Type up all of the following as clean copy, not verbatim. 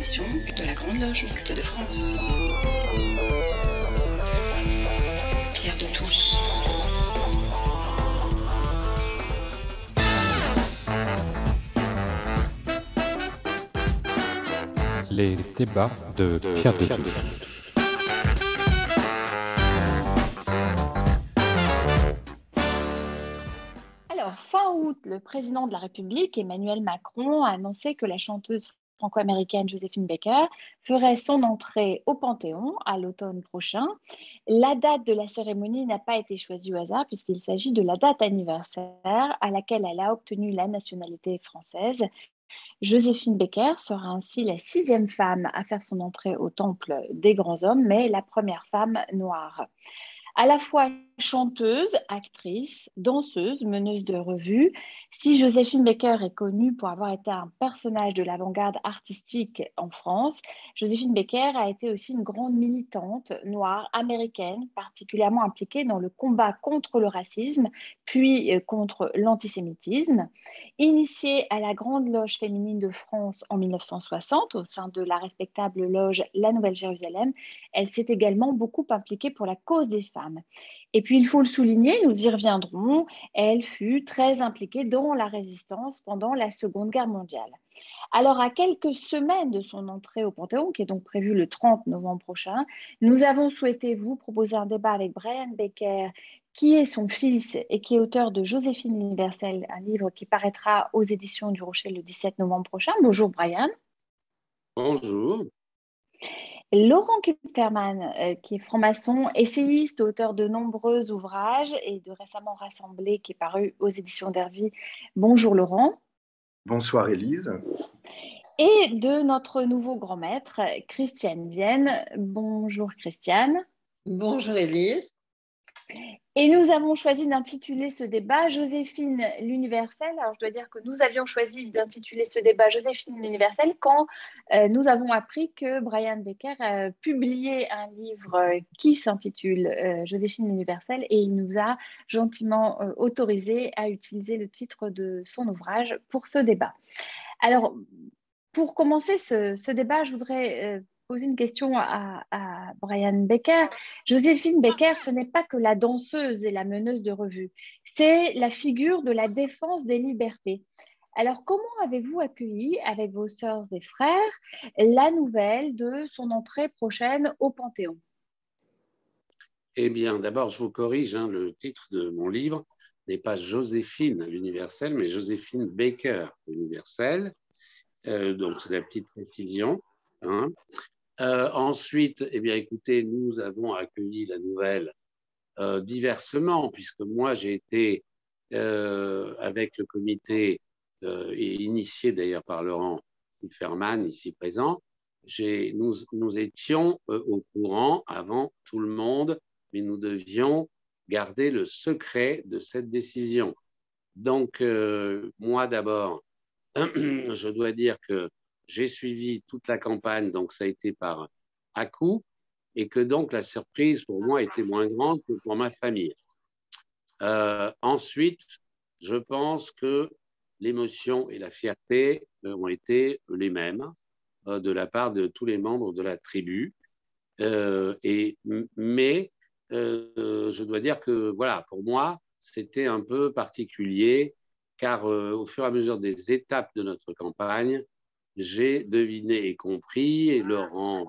émission de la Grande Loge Mixte de France. Pierre de Touche. Les débats de Pierre de Touche. Alors, fin août, le président de la République, Emmanuel Macron, a annoncé que la chanteuse franco-américaine Joséphine Baker ferait son entrée au Panthéon à l'automne prochain. La date de la cérémonie n'a pas été choisie au hasard puisqu'il s'agit de la date anniversaire à laquelle elle a obtenu la nationalité française. Joséphine Baker sera ainsi la 6e femme à faire son entrée au temple des grands hommes, mais la première femme noire. À la fois chanteuse, actrice, danseuse, meneuse de revue, si Joséphine Baker est connue pour avoir été un personnage de l'avant-garde artistique en France, Joséphine Baker a été aussi une grande militante noire américaine, particulièrement impliquée dans le combat contre le racisme, puis contre l'antisémitisme. Initiée à la Grande Loge féminine de France en 1960, au sein de la respectable loge La Nouvelle Jérusalem, elle s'est également beaucoup impliquée pour la cause des femmes. Et puis, il faut le souligner, nous y reviendrons, elle fut très impliquée dans la résistance pendant la Seconde Guerre mondiale. Alors, à quelques semaines de son entrée au Panthéon, qui est donc prévue le 30 novembre prochain, nous avons souhaité vous proposer un débat avec Brian Baker, qui est son fils et qui est auteur de Joséphine universelle, un livre qui paraîtra aux éditions du Rocher le 17 novembre prochain. Bonjour Brian. Bonjour. Laurent Kupferman, qui est franc-maçon, essayiste, auteur de nombreux ouvrages et de Récemment rassemblés, qui est paru aux éditions d'Hervy. Bonjour Laurent. Bonsoir Élise. Et de notre nouveau grand maître, Christiane Vienne. Bonjour Christiane. Bonjour Élise. Et nous avons choisi d'intituler ce débat Joséphine l'universelle. Alors je dois dire que nous avions choisi d'intituler ce débat Joséphine l'universelle quand nous avons appris que Brian Baker a publié un livre qui s'intitule Joséphine l'universelle et il nous a gentiment autorisé à utiliser le titre de son ouvrage pour ce débat. Alors, pour commencer ce débat, je voudrais poser une question à Brian Baker. Joséphine Baker, ce n'est pas que la danseuse et la meneuse de revue, c'est la figure de la défense des libertés. Alors, comment avez-vous accueilli, avec vos sœurs et frères, la nouvelle de son entrée prochaine au Panthéon? Eh bien, d'abord, je vous corrige, le titre de mon livre n'est pas Joséphine l'universelle, mais Joséphine Baker l'universelle. Donc, c'est la petite précision. Ensuite, eh bien, écoutez, nous avons accueilli la nouvelle diversement, puisque moi, j'ai été avec le comité et initié d'ailleurs par Laurent Kupferman, ici présent. Nous étions au courant avant tout le monde, mais nous devions garder le secret de cette décision. Donc, moi d'abord, je dois dire que j'ai suivi toute la campagne, donc ça a été par à-coup, et que donc la surprise pour moi était moins grande que pour ma famille. Ensuite, je pense que l'émotion et la fierté ont été les mêmes de la part de tous les membres de la tribu. Mais je dois dire que voilà, pour moi, c'était un peu particulier, car au fur et à mesure des étapes de notre campagne, j'ai deviné et compris, et Laurent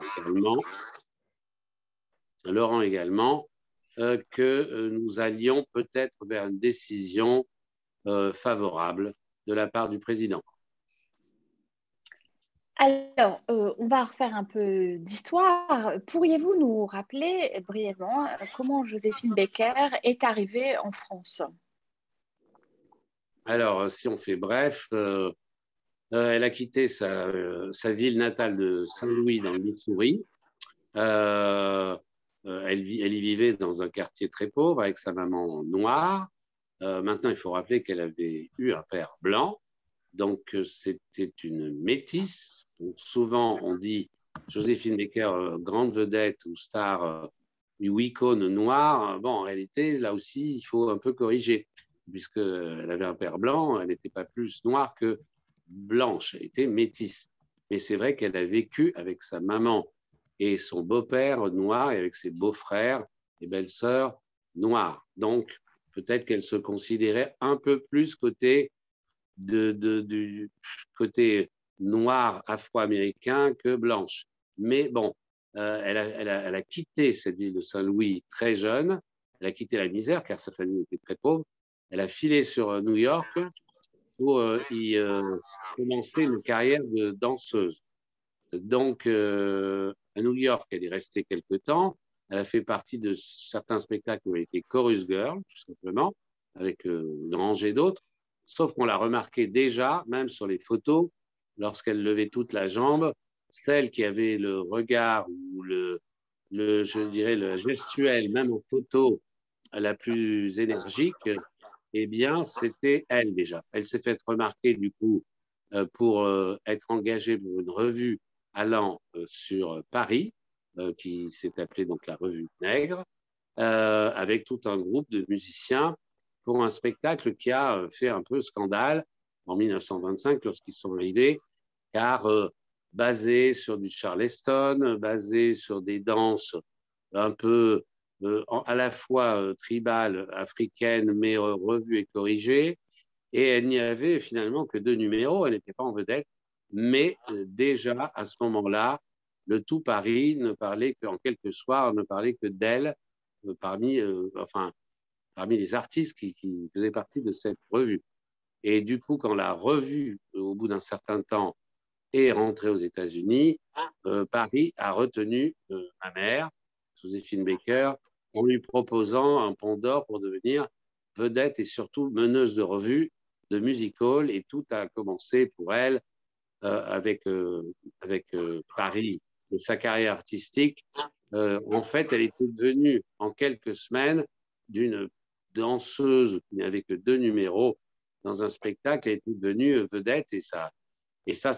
également, que nous allions peut-être vers une décision favorable de la part du président. Alors, on va refaire un peu d'histoire. Pourriez-vous nous rappeler brièvement comment Joséphine Baker est arrivée en France? Alors, si on fait bref, elle a quitté sa ville natale de Saint-Louis dans le Missouri. Elle y vivait dans un quartier très pauvre avec sa maman noire. Maintenant, il faut rappeler qu'elle avait eu un père blanc. Donc, c'était une métisse. Donc, souvent, on dit Joséphine Baker, grande vedette ou star ou icône noire. Bon, en réalité, là aussi, il faut un peu corriger, puisqu'elle avait un père blanc, elle n'était pas plus noire que blanche, elle était métisse. mais c'est vrai qu'elle a vécu avec sa maman et son beau-père noir et avec ses beaux-frères et belles-sœurs noires. Donc, peut-être qu'elle se considérait un peu plus du côté noir afro-américain que blanche. Mais bon, elle a quitté cette ville de Saint-Louis très jeune. Elle a quitté la misère car sa famille était très pauvre. Elle a filé sur New York pour y commencer une carrière de danseuse. Donc, à New York, elle est restée quelque temps. Elle a fait partie de certains spectacles qui ont été Chorus Girl, tout simplement, avec une rangée d'autres. Sauf qu'on l'a remarqué déjà, même sur les photos, lorsqu'elle levait toute la jambe, celle qui avait le regard ou je dirais, le gestuel, même en photo, la plus énergique, eh bien, c'était elle déjà. Elle s'est fait remarquer, du coup, pour être engagée pour une revue allant sur Paris, qui s'est appelée donc la Revue Nègre, avec tout un groupe de musiciens pour un spectacle qui a fait un peu scandale en 1925 lorsqu'ils sont arrivés, car basé sur du Charleston, basé sur des danses un peu à la fois tribales, africaines, mais revues et corrigées. Et elle n'y avait finalement que 2 numéros, elle n'était pas en vedette, mais déjà à ce moment-là, le tout Paris ne parlait qu'en quelques soirs, ne parlait que d'elle parmi les artistes qui faisaient partie de cette revue. Et du coup, quand la revue, au bout d'un certain temps, est rentrée aux États-Unis, Paris a retenu ma mère, Joséphine Baker, en lui proposant un pont d'or pour devenir vedette et surtout meneuse de revue de music hall. Et tout a commencé pour elle avec Paris et sa carrière artistique. En fait, elle était devenue en quelques semaines d'une danseuse qui n'avait que 2 numéros dans un spectacle, elle était devenue vedette et ça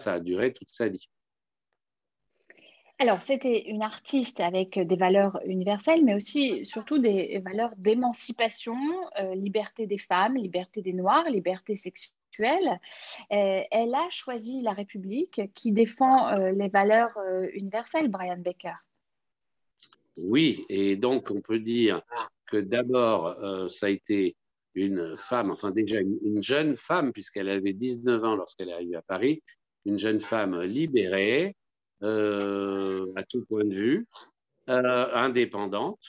a duré toute sa vie. Alors, c'était une artiste avec des valeurs universelles, mais aussi surtout des valeurs d'émancipation, liberté des femmes, liberté des Noirs, liberté sexuelle. Elle a choisi la République qui défend les valeurs universelles, Brian Baker. Oui, et donc on peut dire que d'abord, ça a été une femme, enfin déjà une jeune femme, puisqu'elle avait 19 ans lorsqu'elle est arrivée à Paris, une jeune femme libérée à tout point de vue, indépendante,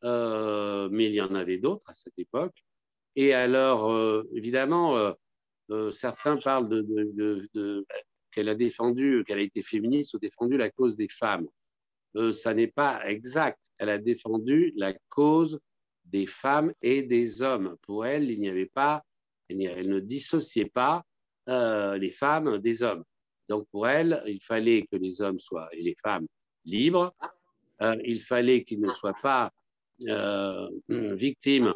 mais il y en avait d'autres à cette époque. Et alors, évidemment, certains parlent qu'elle a défendu, qu'elle a été féministe ou défendu la cause des femmes. Ça n'est pas exact. Elle a défendu la cause des femmes et des hommes. Pour elle, il n'y avait pas, elle ne dissociait pas les femmes des hommes. Donc pour elle, il fallait que les hommes soient et les femmes libres. Il fallait qu'ils ne soient pas victimes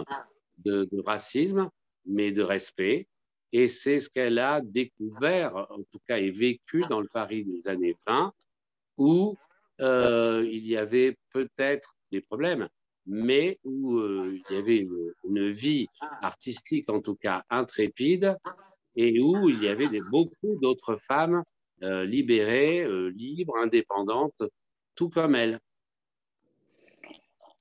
de racisme, mais de respect. Et c'est ce qu'elle a découvert, en tout cas, et vécu dans le Paris des années 20, où il y avait peut-être des problèmes, mais où il y avait une vie artistique, en tout cas intrépide, et où il y avait beaucoup d'autres femmes libérées, libres, indépendantes, tout comme elle.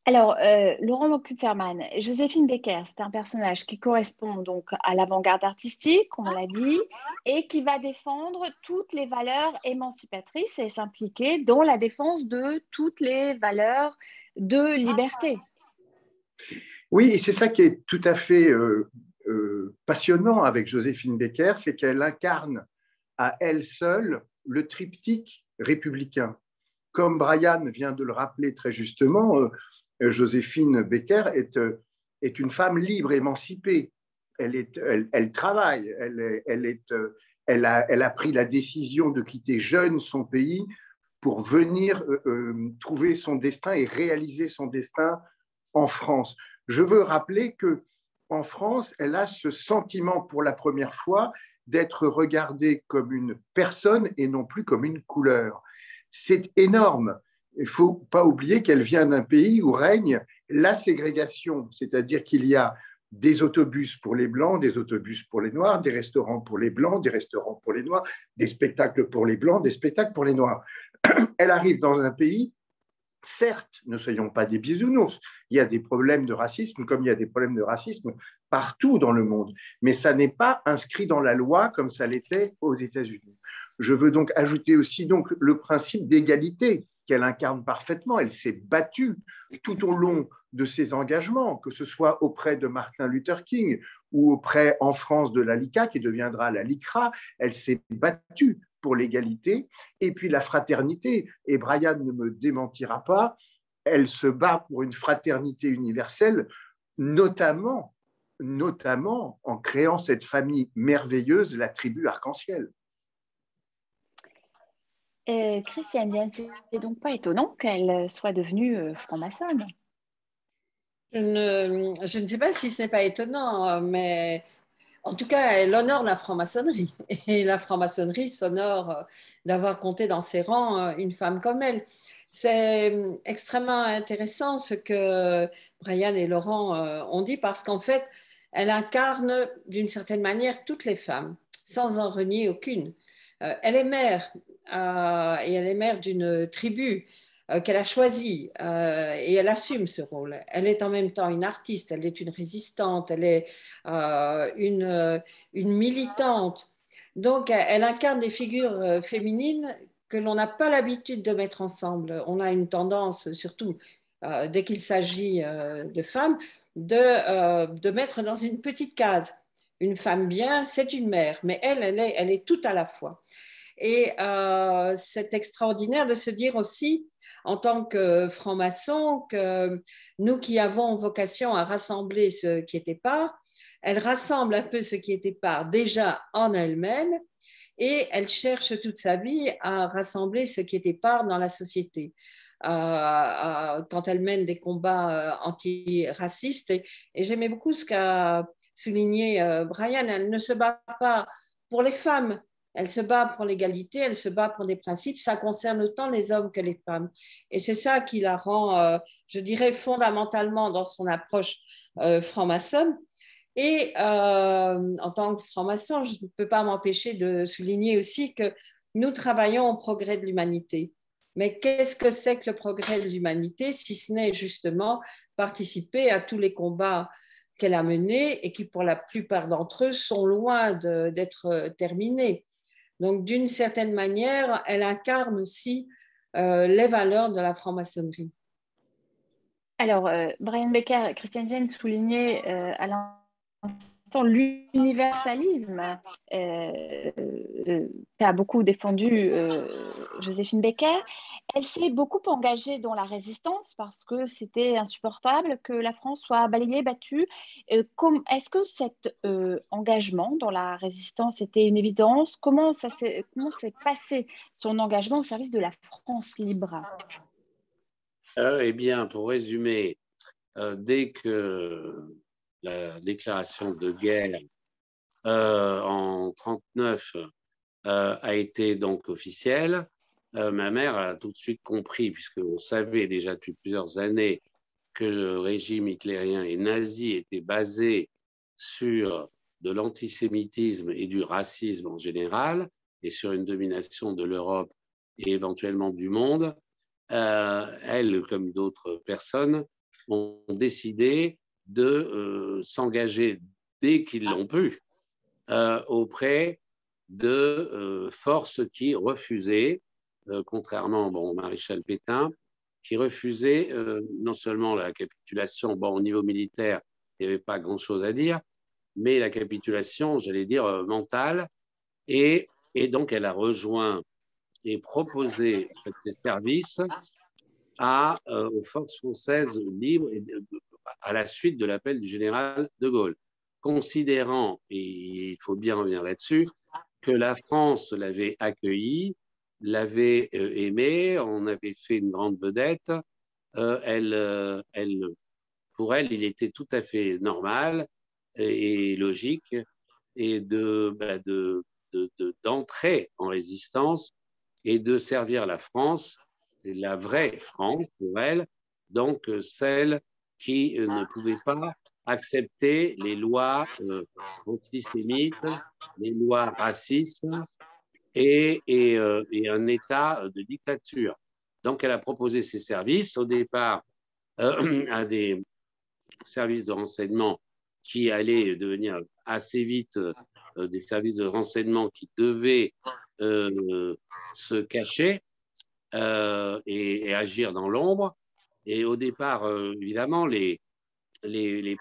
Alors, Laurent Kupferman, Joséphine Baker, c'est un personnage qui correspond donc à l'avant-garde artistique, on l'a dit, et qui va défendre toutes les valeurs émancipatrices et s'impliquer dans la défense de toutes les valeurs de liberté. Oui, et c'est ça qui est tout à fait passionnant avec Joséphine Baker, c'est qu'elle incarne à elle seule le triptyque républicain. Comme Brian vient de le rappeler très justement, Joséphine Baker est une femme libre, émancipée. Elle travaille, elle a pris la décision de quitter jeune son pays pour venir trouver son destin et réaliser son destin en France. Je veux rappeler qu'en France, elle a ce sentiment pour la première fois d'être regardée comme une personne et non plus comme une couleur. C'est énorme. Il ne faut pas oublier qu'elle vient d'un pays où règne la ségrégation, c'est-à-dire qu'il y a des autobus pour les Blancs, des autobus pour les Noirs, des restaurants pour les Blancs, des restaurants pour les Noirs, des spectacles pour les Blancs, des spectacles pour les Noirs. Elle arrive dans un pays, certes, ne soyons pas des bisounours, il y a des problèmes de racisme comme il y a des problèmes de racisme partout dans le monde, mais ça n'est pas inscrit dans la loi comme ça l'était aux États-Unis. Je veux donc ajouter aussi donc, le principe d'égalité qu'elle incarne parfaitement. Elle s'est battue tout au long de ses engagements, que ce soit auprès de Martin Luther King ou auprès en France de la LICA, qui deviendra la LICRA. Elle s'est battue pour l'égalité et puis la fraternité. Et Brian ne me démentira pas, elle se bat pour une fraternité universelle, notamment en créant cette famille merveilleuse, la tribu arc-en-ciel. Christiane Vienne, c'est donc pas étonnant qu'elle soit devenue franc-maçonne. Je ne sais pas si ce n'est pas étonnant, mais en tout cas, elle honore la franc-maçonnerie. Et la franc-maçonnerie s'honore d'avoir compté dans ses rangs une femme comme elle. C'est extrêmement intéressant ce que Brian et Laurent ont dit, parce qu'en fait, elle incarne d'une certaine manière toutes les femmes, sans en renier aucune. Elle est mère, et elle est mère d'une tribu qu'elle a choisie, et elle assume ce rôle. Elle est en même temps une artiste, elle est une résistante, elle est une militante. Donc, elle incarne des figures féminines que l'on n'a pas l'habitude de mettre ensemble. On a une tendance, surtout dès qu'il s'agit de femmes, de mettre dans une petite case. Une femme bien, c'est une mère, mais elle est tout à la fois. Et c'est extraordinaire de se dire aussi, en tant que francs-maçons, que nous qui avons vocation à rassembler ce qui était part, elle rassemble un peu ce qui était part déjà en elle-même, et elle cherche toute sa vie à rassembler ce qui était part dans la société. Quand elle mène des combats antiracistes, et j'aimais beaucoup ce qu'a souligné Brian, elle ne se bat pas pour les femmes, elle se bat pour l'égalité, elle se bat pour des principes, ça concerne autant les hommes que les femmes. Et c'est ça qui la rend, je dirais, fondamentalement dans son approche franc-maçonne. Et en tant que franc-maçon, je ne peux pas m'empêcher de souligner aussi que nous travaillons au progrès de l'humanité. Mais qu'est-ce que c'est que le progrès de l'humanité, si ce n'est justement participer à tous les combats qu'elle a menés et qui, pour la plupart d'entre eux, sont loin d'être terminés. Donc, d'une certaine manière, elle incarne aussi les valeurs de la franc-maçonnerie. Alors, Brian Becker, Christiane Vienne soulignait à l'instant l'universalisme qu'a beaucoup défendu Joséphine Baker. Elle s'est beaucoup engagée dans la résistance parce que c'était insupportable que la France soit balayée, battue. Est-ce que cet engagement dans la résistance était une évidence? Comment s'est passé son engagement au service de la France libre? Eh bien, pour résumer, dès que la déclaration de guerre en 1939 a été donc officielle, ma mère a tout de suite compris, puisqu'on savait déjà depuis plusieurs années que le régime hitlérien et nazi était basé sur de l'antisémitisme et du racisme en général, et sur une domination de l'Europe et éventuellement du monde. Elle, comme d'autres personnes, ont décidé de s'engager dès qu'ils l'ont pu auprès de forces qui refusaient, contrairement au maréchal Pétain, qui refusait non seulement la capitulation, au niveau militaire, il n'y avait pas grand-chose à dire, mais la capitulation, j'allais dire, mentale, et donc elle a rejoint et proposé ses services aux forces françaises libres à la suite de l'appel du général de Gaulle, considérant, et il faut bien revenir là-dessus, que la France l'avait accueilli, l'avait aimé, on avait fait une grande vedette. Pour elle, il était tout à fait normal et logique et d'entrer en résistance et de servir la France, la vraie France pour elle, donc celle qui ne pouvait pas accepter les lois antisémites, les lois racistes et un état de dictature. Donc, elle a proposé ses services au départ à des services de renseignement qui allaient devenir assez vite des services de renseignement qui devaient se cacher et agir dans l'ombre. Et au départ, évidemment, les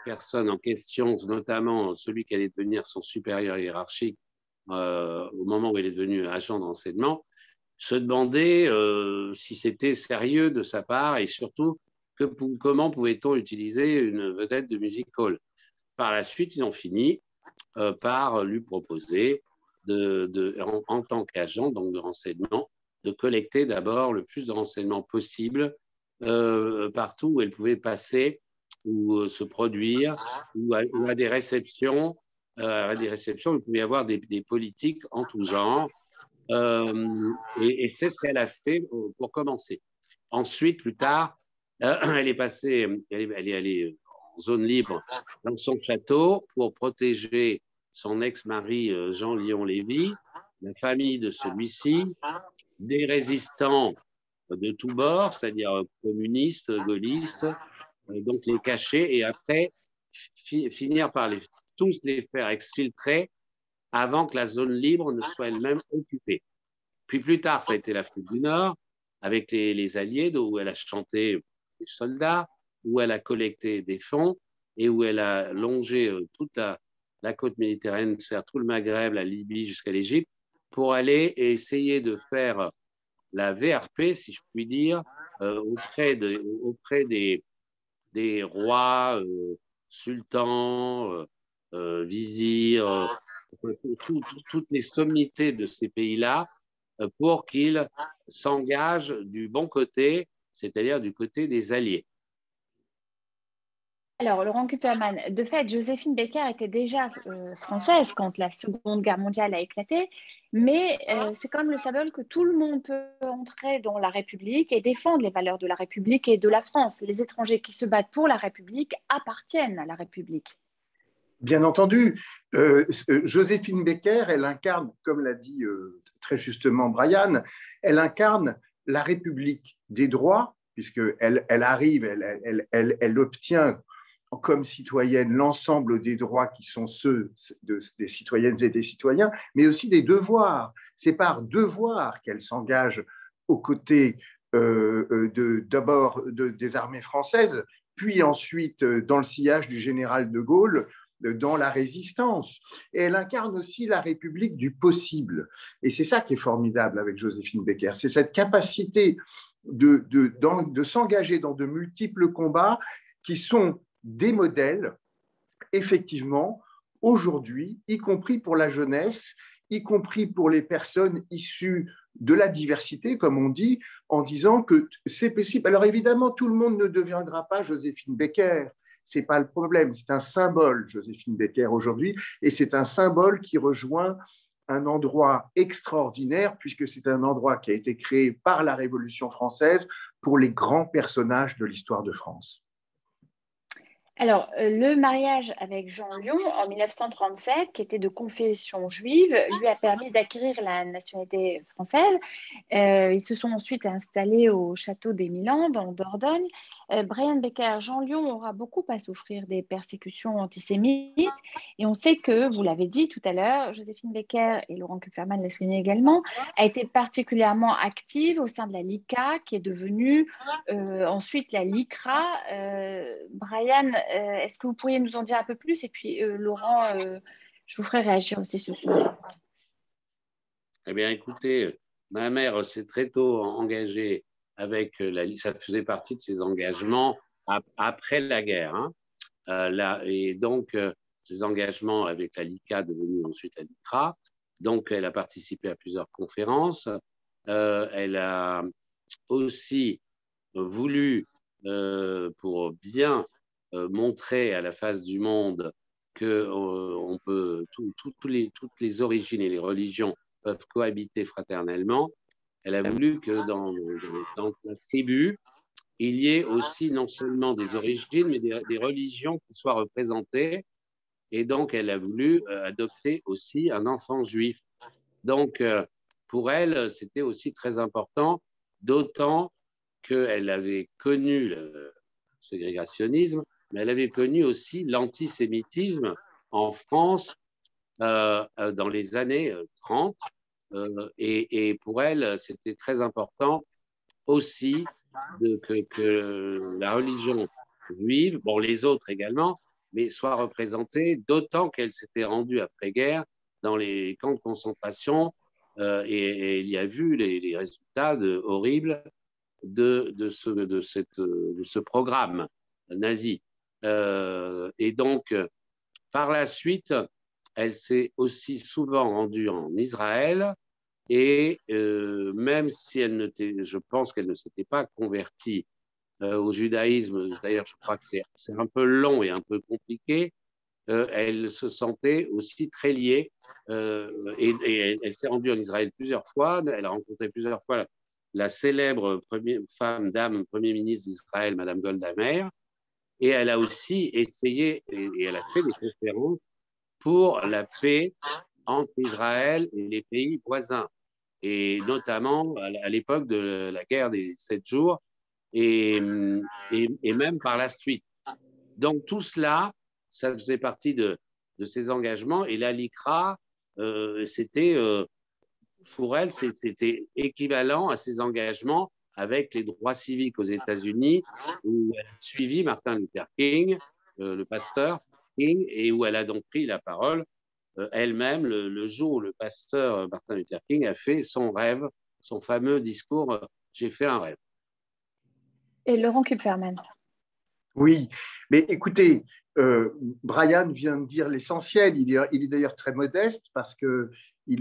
personnes en question, notamment celui qui allait devenir son supérieur hiérarchique au moment où il est devenu agent de renseignement, se demandaient si c'était sérieux de sa part et surtout comment pouvait-on utiliser une vedette de music hall. Par la suite, ils ont fini par lui proposer, en tant qu'agent donc de renseignement, de collecter d'abord le plus de renseignements possible partout où elle pouvait passer ou se produire, ou à des réceptions. À des réceptions, il pouvait y avoir des politiques en tout genre. Et c'est ce qu'elle a fait pour commencer. Ensuite, plus tard, elle est allée en zone libre dans son château pour protéger son ex-mari Jean-Léon Lévy, la famille de celui-ci, des résistants de tous bords, c'est-à-dire communistes, gaullistes, donc les cacher et après finir par tous les faire exfiltrer avant que la zone libre ne soit elle-même occupée. Puis plus tard, ça a été l'Afrique du Nord, avec les Alliés, où elle a chanté des soldats, où elle a collecté des fonds et où elle a longé toute la côte méditerranéenne, c'est-à-dire tout le Maghreb, la Libye jusqu'à l'Égypte, pour aller essayer de faire la VRP, si je puis dire, auprès des rois, sultans, vizirs, toutes les sommités de ces pays-là, pour qu'ils s'engagent du bon côté, c'est-à-dire du côté des Alliés. Alors, Laurent Kupferman, de fait, Joséphine Baker était déjà française quand la Seconde Guerre mondiale a éclaté, mais c'est quand même le symbole que tout le monde peut entrer dans la République et défendre les valeurs de la République et de la France. Les étrangers qui se battent pour la République appartiennent à la République. Bien entendu, Joséphine Baker, elle incarne, comme l'a dit très justement Brian, elle incarne la République des droits, puisqu'elle arrive, elle obtient comme citoyenne l'ensemble des droits qui sont ceux des citoyennes et des citoyens, mais aussi des devoirs. C'est par devoir qu'elle s'engage aux côtés d'abord des armées françaises, puis ensuite dans le sillage du général de Gaulle, dans la résistance. Et elle incarne aussi la République du possible. Et c'est ça qui est formidable avec Joséphine Baker, c'est cette capacité de s'engager dans de multiples combats qui sont des modèles, effectivement, aujourd'hui, y compris pour la jeunesse, y compris pour les personnes issues de la diversité, comme on dit, en disant que c'est possible. Alors évidemment, tout le monde ne deviendra pas Joséphine Baker. Ce n'est pas le problème. C'est un symbole, Joséphine Baker, aujourd'hui, et c'est un symbole qui rejoint un endroit extraordinaire, puisque c'est un endroit qui a été créé par la Révolution française pour les grands personnages de l'histoire de France. Alors, le mariage avec Jean Lyon en 1937, qui était de confession juive, lui a permis d'acquérir la nationalité française. Ils se sont ensuite installés au château d'Émilande, en Dordogne. Brian Baker, Jean Lyon aura beaucoup à souffrir des persécutions antisémites. Et on sait que, vous l'avez dit tout à l'heure, Joséphine Baker, et Laurent Kupferman l'a souligné également, a été particulièrement active au sein de la LICA, qui est devenue ensuite la LICRA. Brian, est-ce que vous pourriez nous en dire un peu plus? Et puis, Laurent, je vous ferai réagir aussi sur ce sujet. Eh bien, écoutez, ma mère s'est très tôt engagée avec la LICA. Ça faisait partie de ses engagements après la guerre. Hein. Et donc, ses engagements avec la LICA, devenue ensuite la LICRA. Donc, elle a participé à plusieurs conférences. Elle a aussi voulu, pour bien montrer à la face du monde que on peut, toutes les origines et les religions peuvent cohabiter fraternellement. Elle a voulu que dans la tribu, il y ait aussi non seulement des origines, mais des religions qui soient représentées. Et donc, elle a voulu adopter aussi un enfant juif. Donc, pour elle, c'était aussi très important, d'autant qu'elle avait connu le ségrégationnisme, mais elle avait connu aussi l'antisémitisme en France dans les années 30. Et pour elle, c'était très important aussi que la religion juive, bon, les autres également, mais soit représentée, d'autant qu'elle s'était rendue après-guerre dans les camps de concentration et il y a vu les résultats horribles de ce programme nazi. Et donc, par la suite, elle s'est aussi souvent rendue en Israël et même si je pense qu'elle ne s'était pas convertie au judaïsme, d'ailleurs je crois que c'est un peu long et un peu compliqué, elle se sentait aussi très liée et elle s'est rendue en Israël plusieurs fois, elle a rencontré plusieurs fois la célèbre dame Premier ministre d'Israël, Madame Golda Meir, et elle a aussi essayé, et elle a fait des conférences pour la paix entre Israël et les pays voisins, et notamment à l'époque de la guerre des 7 jours, et même par la suite. Donc tout cela, ça faisait partie de ses engagements, et la LICRA, c'était, pour elle, c'était équivalent à ses engagements avec les droits civiques aux États-Unis, où elle a suivi Martin Luther King, le pasteur King, et où elle a donc pris la parole elle-même le jour où le pasteur Martin Luther King a fait son rêve, son fameux discours « J'ai fait un rêve ». Et Laurent Kupferman. Oui, mais écoutez, Brian vient de dire l'essentiel. Il est d'ailleurs très modeste parce que il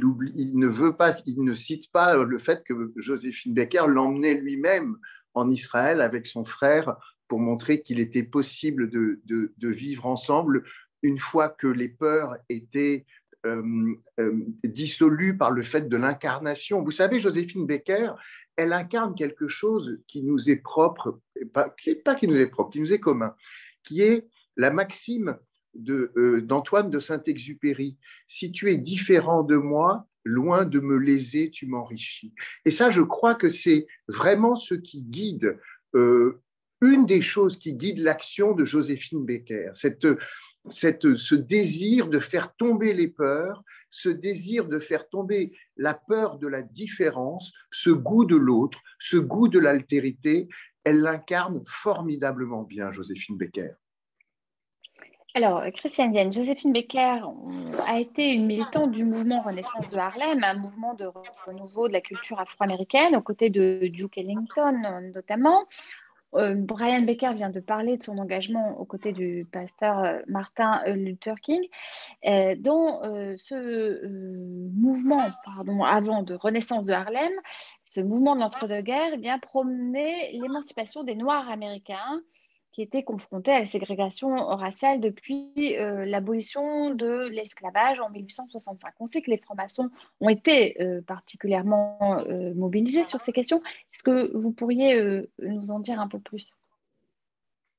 ne cite pas le fait que Joséphine Baker l'emmenait lui-même en Israël avec son frère pour montrer qu'il était possible de vivre ensemble une fois que les peurs étaient dissolues par le fait de l'incarnation. Vous savez, Joséphine Baker, elle incarne quelque chose qui nous est propre, qui nous est propre, qui nous est commun, qui est la maxime d'Antoine de Saint-Exupéry. Si tu es différent de moi, loin de me léser, tu m'enrichis. Et ça, je crois que c'est vraiment ce qui guide, une des choses qui guide l'action de Joséphine Baker, ce désir de faire tomber les peurs, ce désir de faire tomber la peur de la différence, ce goût de l'autre, ce goût de l'altérité, elle l'incarne formidablement bien, Joséphine Baker. Alors, Christiane Vienne, Joséphine Baker a été une militante du mouvement Renaissance de Harlem, un mouvement de renouveau de la culture afro-américaine, aux côtés de Duke Ellington notamment. Brian Baker vient de parler de son engagement aux côtés du pasteur Martin Luther King, dont ce mouvement, avant de Renaissance de Harlem, ce mouvement de l'entre-deux-guerres, promenait l'émancipation des Noirs américains qui étaient confrontés à la ségrégation raciale depuis l'abolition de l'esclavage en 1865. On sait que les francs-maçons ont été particulièrement mobilisés sur ces questions. Est-ce que vous pourriez nous en dire un peu plus ?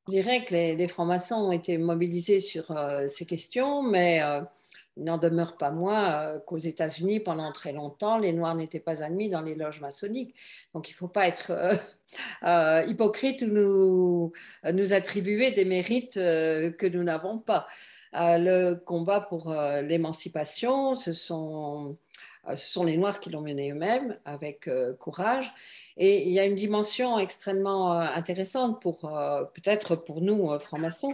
Je dirais que les francs-maçons ont été mobilisés sur ces questions, mais il n'en demeure pas moins qu'aux États-Unis, pendant très longtemps, les Noirs n'étaient pas admis dans les loges maçonniques. Donc, il ne faut pas être hypocrite ou nous attribuer des mérites que nous n'avons pas. Le combat pour l'émancipation, ce sont les Noirs qui l'ont mené eux-mêmes avec courage. Et il y a une dimension extrêmement intéressante peut-être pour nous, francs-maçons,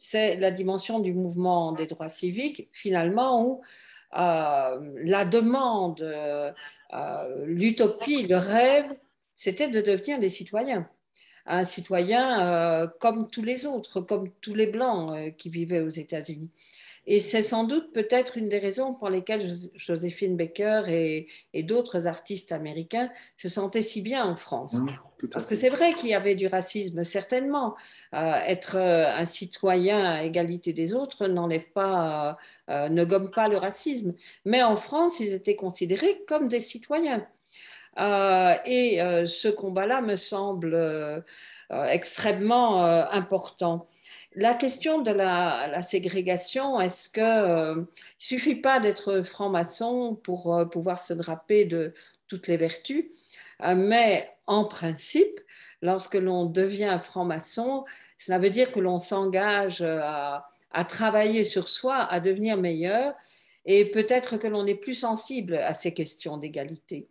c'est la dimension du mouvement des droits civiques, finalement, où la demande, l'utopie, le rêve, c'était de devenir des citoyens. Un citoyen comme tous les autres, comme tous les Blancs qui vivaient aux États-Unis. Et c'est sans doute peut-être une des raisons pour lesquelles Joséphine Baker et d'autres artistes américains se sentaient si bien en France. Parce que c'est vrai qu'il y avait du racisme, certainement. Être un citoyen à égalité des autres n'enlève pas, ne gomme pas le racisme. Mais en France, ils étaient considérés comme des citoyens. Ce combat-là me semble extrêmement important. La question de la ségrégation, est-ce que suffit pas d'être franc-maçon pour pouvoir se draper de toutes les vertus? Mais en principe, lorsque l'on devient franc-maçon, cela veut dire que l'on s'engage à travailler sur soi, à devenir meilleur, et peut-être que l'on est plus sensible à ces questions d'égalité.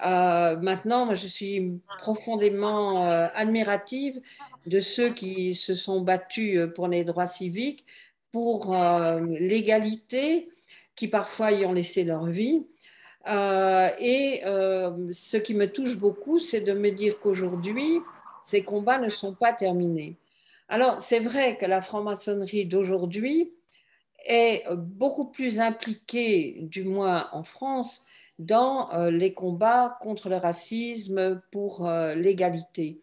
Maintenant, moi, je suis profondément admirative de ceux qui se sont battus pour les droits civiques, pour l'égalité, qui parfois y ont laissé leur vie. Ce qui me touche beaucoup, c'est de me dire qu'aujourd'hui, ces combats ne sont pas terminés. Alors, c'est vrai que la franc-maçonnerie d'aujourd'hui est beaucoup plus impliquée, du moins en France, dans les combats contre le racisme, pour l'égalité.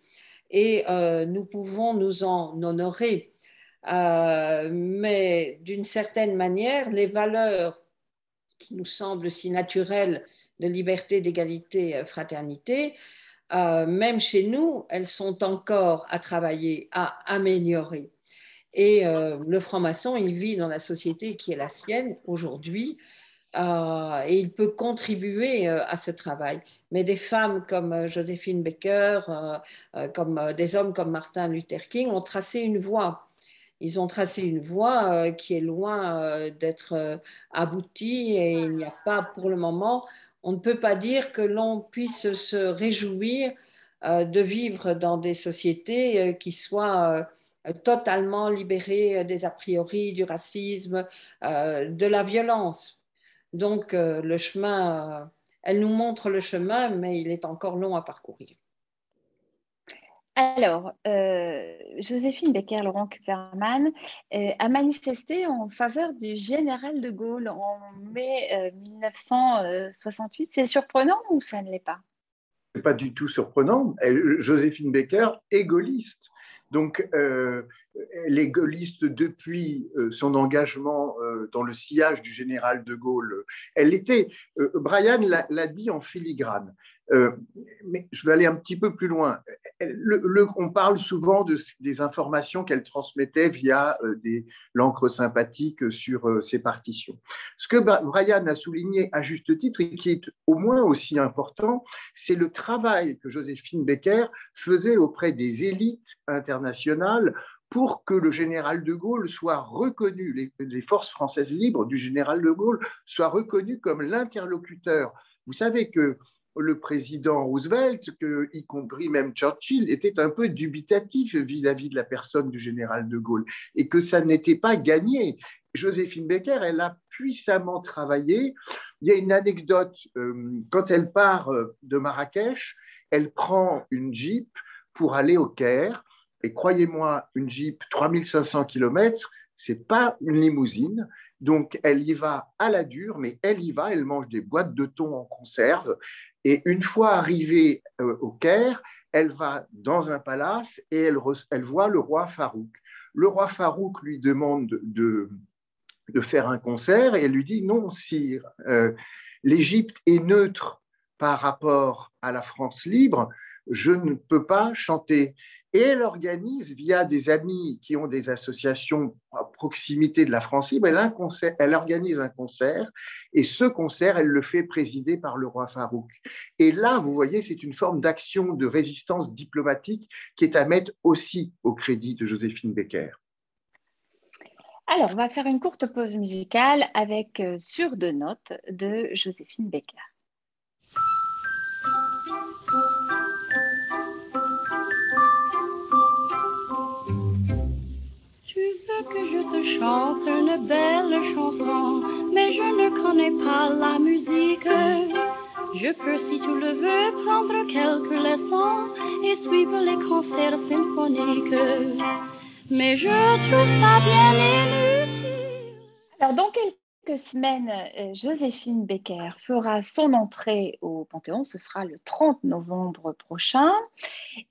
Et nous pouvons nous en honorer. Mais d'une certaine manière, les valeurs qui nous semblent si naturelles de liberté, d'égalité, fraternité, même chez nous, elles sont encore à travailler, à améliorer. Et le franc-maçon, il vit dans la société qui est la sienne aujourd'hui, et il peut contribuer à ce travail. Mais des femmes comme Joséphine Baker, comme des hommes comme Martin Luther King ont tracé une voie. Ils ont tracé une voie qui est loin d'être aboutie, et il n'y a pas pour le moment, on ne peut pas dire que l'on puisse se réjouir de vivre dans des sociétés qui soient totalement libérées des a priori, du racisme, de la violence. Donc le chemin, elle nous montre le chemin, mais il est encore long à parcourir. Alors, Joséphine Baker-Laurent Kupferman a manifesté en faveur du général de Gaulle en mai 1968. C'est surprenant ou ça ne l'est pas? Ce n'est pas du tout surprenant. Joséphine Baker est gaulliste. Donc, elle est gaulliste depuis son engagement dans le sillage du général de Gaulle. Elle était, Brian l'a dit en filigrane. Mais je vais aller un petit peu plus loin. On parle souvent des informations qu'elle transmettait via l'encre sympathique sur ses partitions. Ce que Brian a souligné à juste titre et qui est au moins aussi important, c'est le travail que Joséphine Baker faisait auprès des élites internationales pour que le général de Gaulle soit reconnu, les forces françaises libres du général de Gaulle soient reconnues comme l'interlocuteur. Vous savez que le président Roosevelt, y compris même Churchill, était un peu dubitatif vis-à-vis de la personne du général de Gaulle et que ça n'était pas gagné. Joséphine Baker, elle a puissamment travaillé. Il y a une anecdote, quand elle part de Marrakech, elle prend une Jeep pour aller au Caire. Et croyez-moi, une Jeep 3500 km, ce n'est pas une limousine. Donc, elle y va à la dure, mais elle y va, elle mange des boîtes de thon en conserve. Et une fois arrivée au Caire, elle va dans un palace et elle voit le roi Farouk. Le roi Farouk lui demande de faire un concert et elle lui dit « Non, sire, l'Égypte est neutre par rapport à la France libre, je ne peux pas chanter. » Et elle organise, via des amis qui ont des associations à proximité de la France libre, elle organise un concert, et ce concert, elle le fait présider par le roi Farouk. Et là, vous voyez, c'est une forme d'action de résistance diplomatique qui est à mettre aussi au crédit de Joséphine Baker. Alors, on va faire une courte pause musicale avec Sur deux notes de Joséphine Baker. Que je te chante une belle chanson, mais je ne connais pas la musique. Je peux, si tu le veux, prendre quelques leçons et suivre les concerts symphoniques, mais je trouve ça bien inutile. Alors, dans quelques quelques semaines, Joséphine Baker fera son entrée au Panthéon. Ce sera le 30 novembre prochain.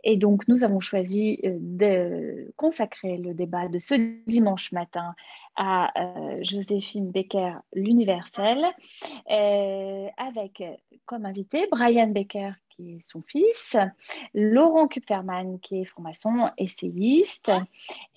Et donc, nous avons choisi de consacrer le débat de ce dimanche matin à Joséphine Baker, l'universelle, avec comme invité Brian Baker, qui est son fils, Laurent Kupferman, qui est franc-maçon, essayiste,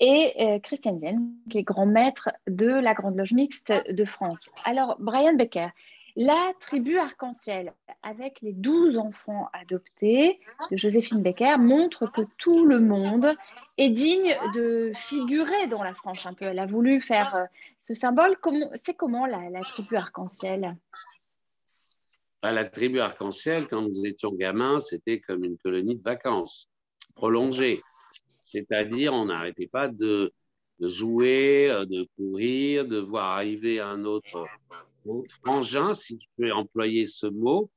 et Christian Vienne, qui est grand maître de la Grande Loge Mixte de France. Alors, Brian Baker, la tribu arc-en-ciel, avec les 12 enfants adoptés de Joséphine Baker, montre que tout le monde est digne de figurer dans la frange un peu. Elle a voulu faire ce symbole. C'est comment la tribu arc-en-ciel? La tribu arc-en-ciel, quand nous étions gamins, c'était comme une colonie de vacances prolongée. C'est-à-dire, on n'arrêtait pas de jouer, de courir, de voir arriver un autre frangin, si je peux employer ce mot,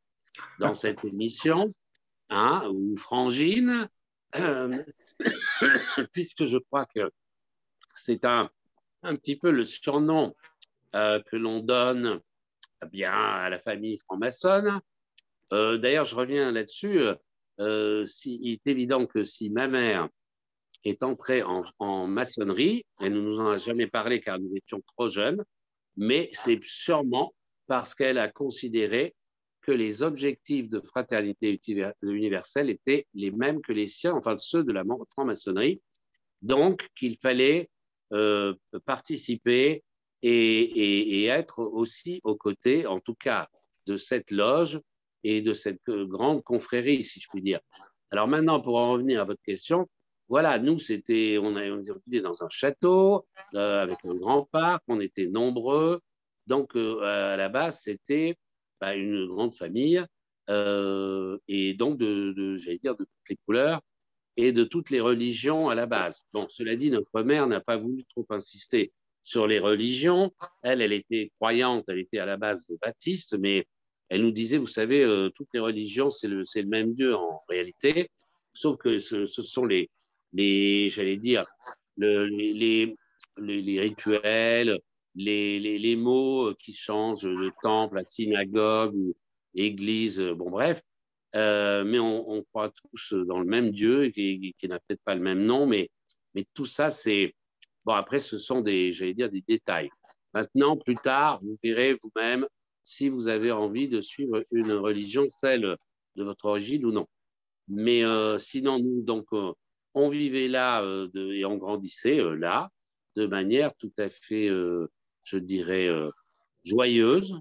dans cette émission, hein, ou frangine, puisque je crois que c'est un petit peu le surnom que l'on donne bien à la famille franc-maçonne. D'ailleurs, je reviens là-dessus. Il est évident que si ma mère est entrée en maçonnerie, elle ne nous en a jamais parlé car nous étions trop jeunes, mais c'est sûrement parce qu'elle a considéré que les objectifs de fraternité universelle étaient les mêmes que les siens, enfin ceux de la franc-maçonnerie, donc qu'il fallait participer et être aussi aux côtés, en tout cas, de cette loge et de cette grande confrérie, si je puis dire. Alors maintenant, pour en revenir à votre question, voilà, nous, on vivait dans un château avec un grand parc, on était nombreux, donc à la base, c'était une grande famille et donc j'allais dire, de toutes les couleurs et de toutes les religions à la base. Bon, cela dit, notre mère n'a pas voulu trop insister sur les religions. Elle était croyante, elle était à la base de baptiste, mais elle nous disait, vous savez, toutes les religions, c'est le même Dieu en réalité, sauf que ce sont j'allais dire, les rituels, les mots qui changent, le temple, la synagogue, ou église, bon bref, mais on croit tous dans le même Dieu qui n'a peut-être pas le même nom, mais tout ça, c'est... Bon, après, ce sont j'allais dire, des détails. Maintenant, plus tard, vous verrez vous-même si vous avez envie de suivre une religion, celle de votre origine ou non. Mais sinon, nous, donc, on vivait là et on grandissait là de manière tout à fait, je dirais, joyeuse.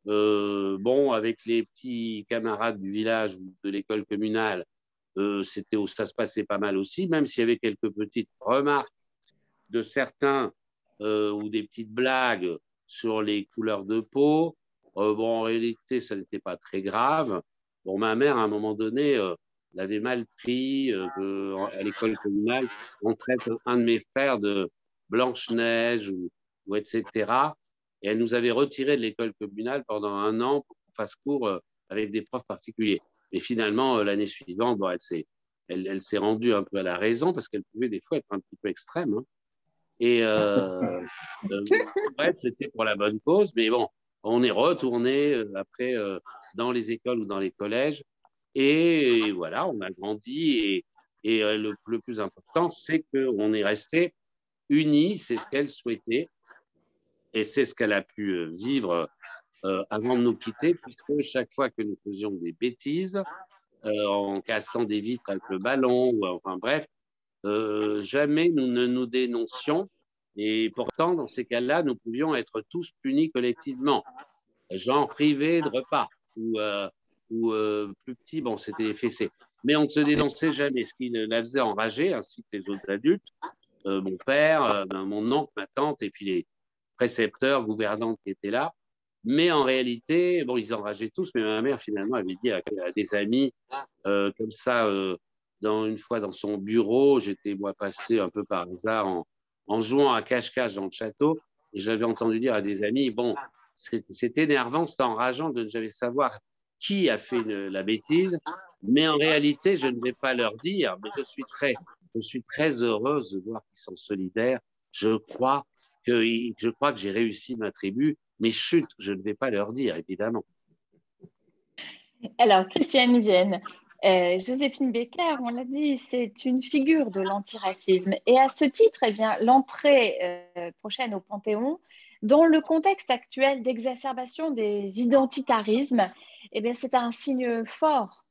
Bon, avec les petits camarades du village ou de l'école communale, c'était où ça se passait pas mal aussi, même s'il y avait quelques petites remarques de certains ou des petites blagues sur les couleurs de peau. Bon, en réalité, ça n'était pas très grave. Bon, ma mère, à un moment donné, l'avait mal pris à l'école communale. On traite un de mes frères de Blanche-Neige ou etc. Et elle nous avait retirés de l'école communale pendant 1 an pour qu'on fasse cours avec des profs particuliers. Et finalement, l'année suivante, bon, elle s'est rendue un peu à la raison parce qu'elle pouvait des fois être un petit peu extrême. Hein. Et bref, c'était pour la bonne cause. Mais bon, on est retourné après dans les écoles ou dans les collèges. Et voilà, on a grandi. Et le plus important, c'est qu'on est resté unis. C'est ce qu'elle souhaitait. Et c'est ce qu'elle a pu vivre avant de nous quitter, puisque chaque fois que nous faisions des bêtises, en cassant des vitres avec le ballon, ou enfin bref, jamais nous ne nous dénoncions. Et pourtant, dans ces cas-là, nous pouvions être tous punis collectivement. Genre privé de repas ou plus petit, bon, c'était fessé. Mais on ne se dénonçait jamais, ce qui la faisait enrager, ainsi que les autres adultes, mon père, mon oncle, ma tante, et puis les précepteurs, gouvernantes qui étaient là. Mais en réalité, bon, ils enrageaient tous, mais ma mère, finalement, avait dit à des amis, comme ça, une fois dans son bureau, j'étais, moi, passé un peu par hasard en jouant à cache-cache dans le château, et j'avais entendu dire à des amis, bon, c'est énervant, c'est enrageant de ne jamais savoir qui a fait la bêtise, mais en réalité, je ne vais pas leur dire, mais je suis très heureuse de voir qu'ils sont solidaires. Je crois que j'ai réussi ma tribu Mais chut, je ne vais pas leur dire, évidemment. Alors, Christiane Vienne, Joséphine Baker, on l'a dit, c'est une figure de l'antiracisme. Et à ce titre, eh bien, l'entrée prochaine au Panthéon, dans le contexte actuel d'exacerbation des identitarismes, eh bien, c'est un signe fort.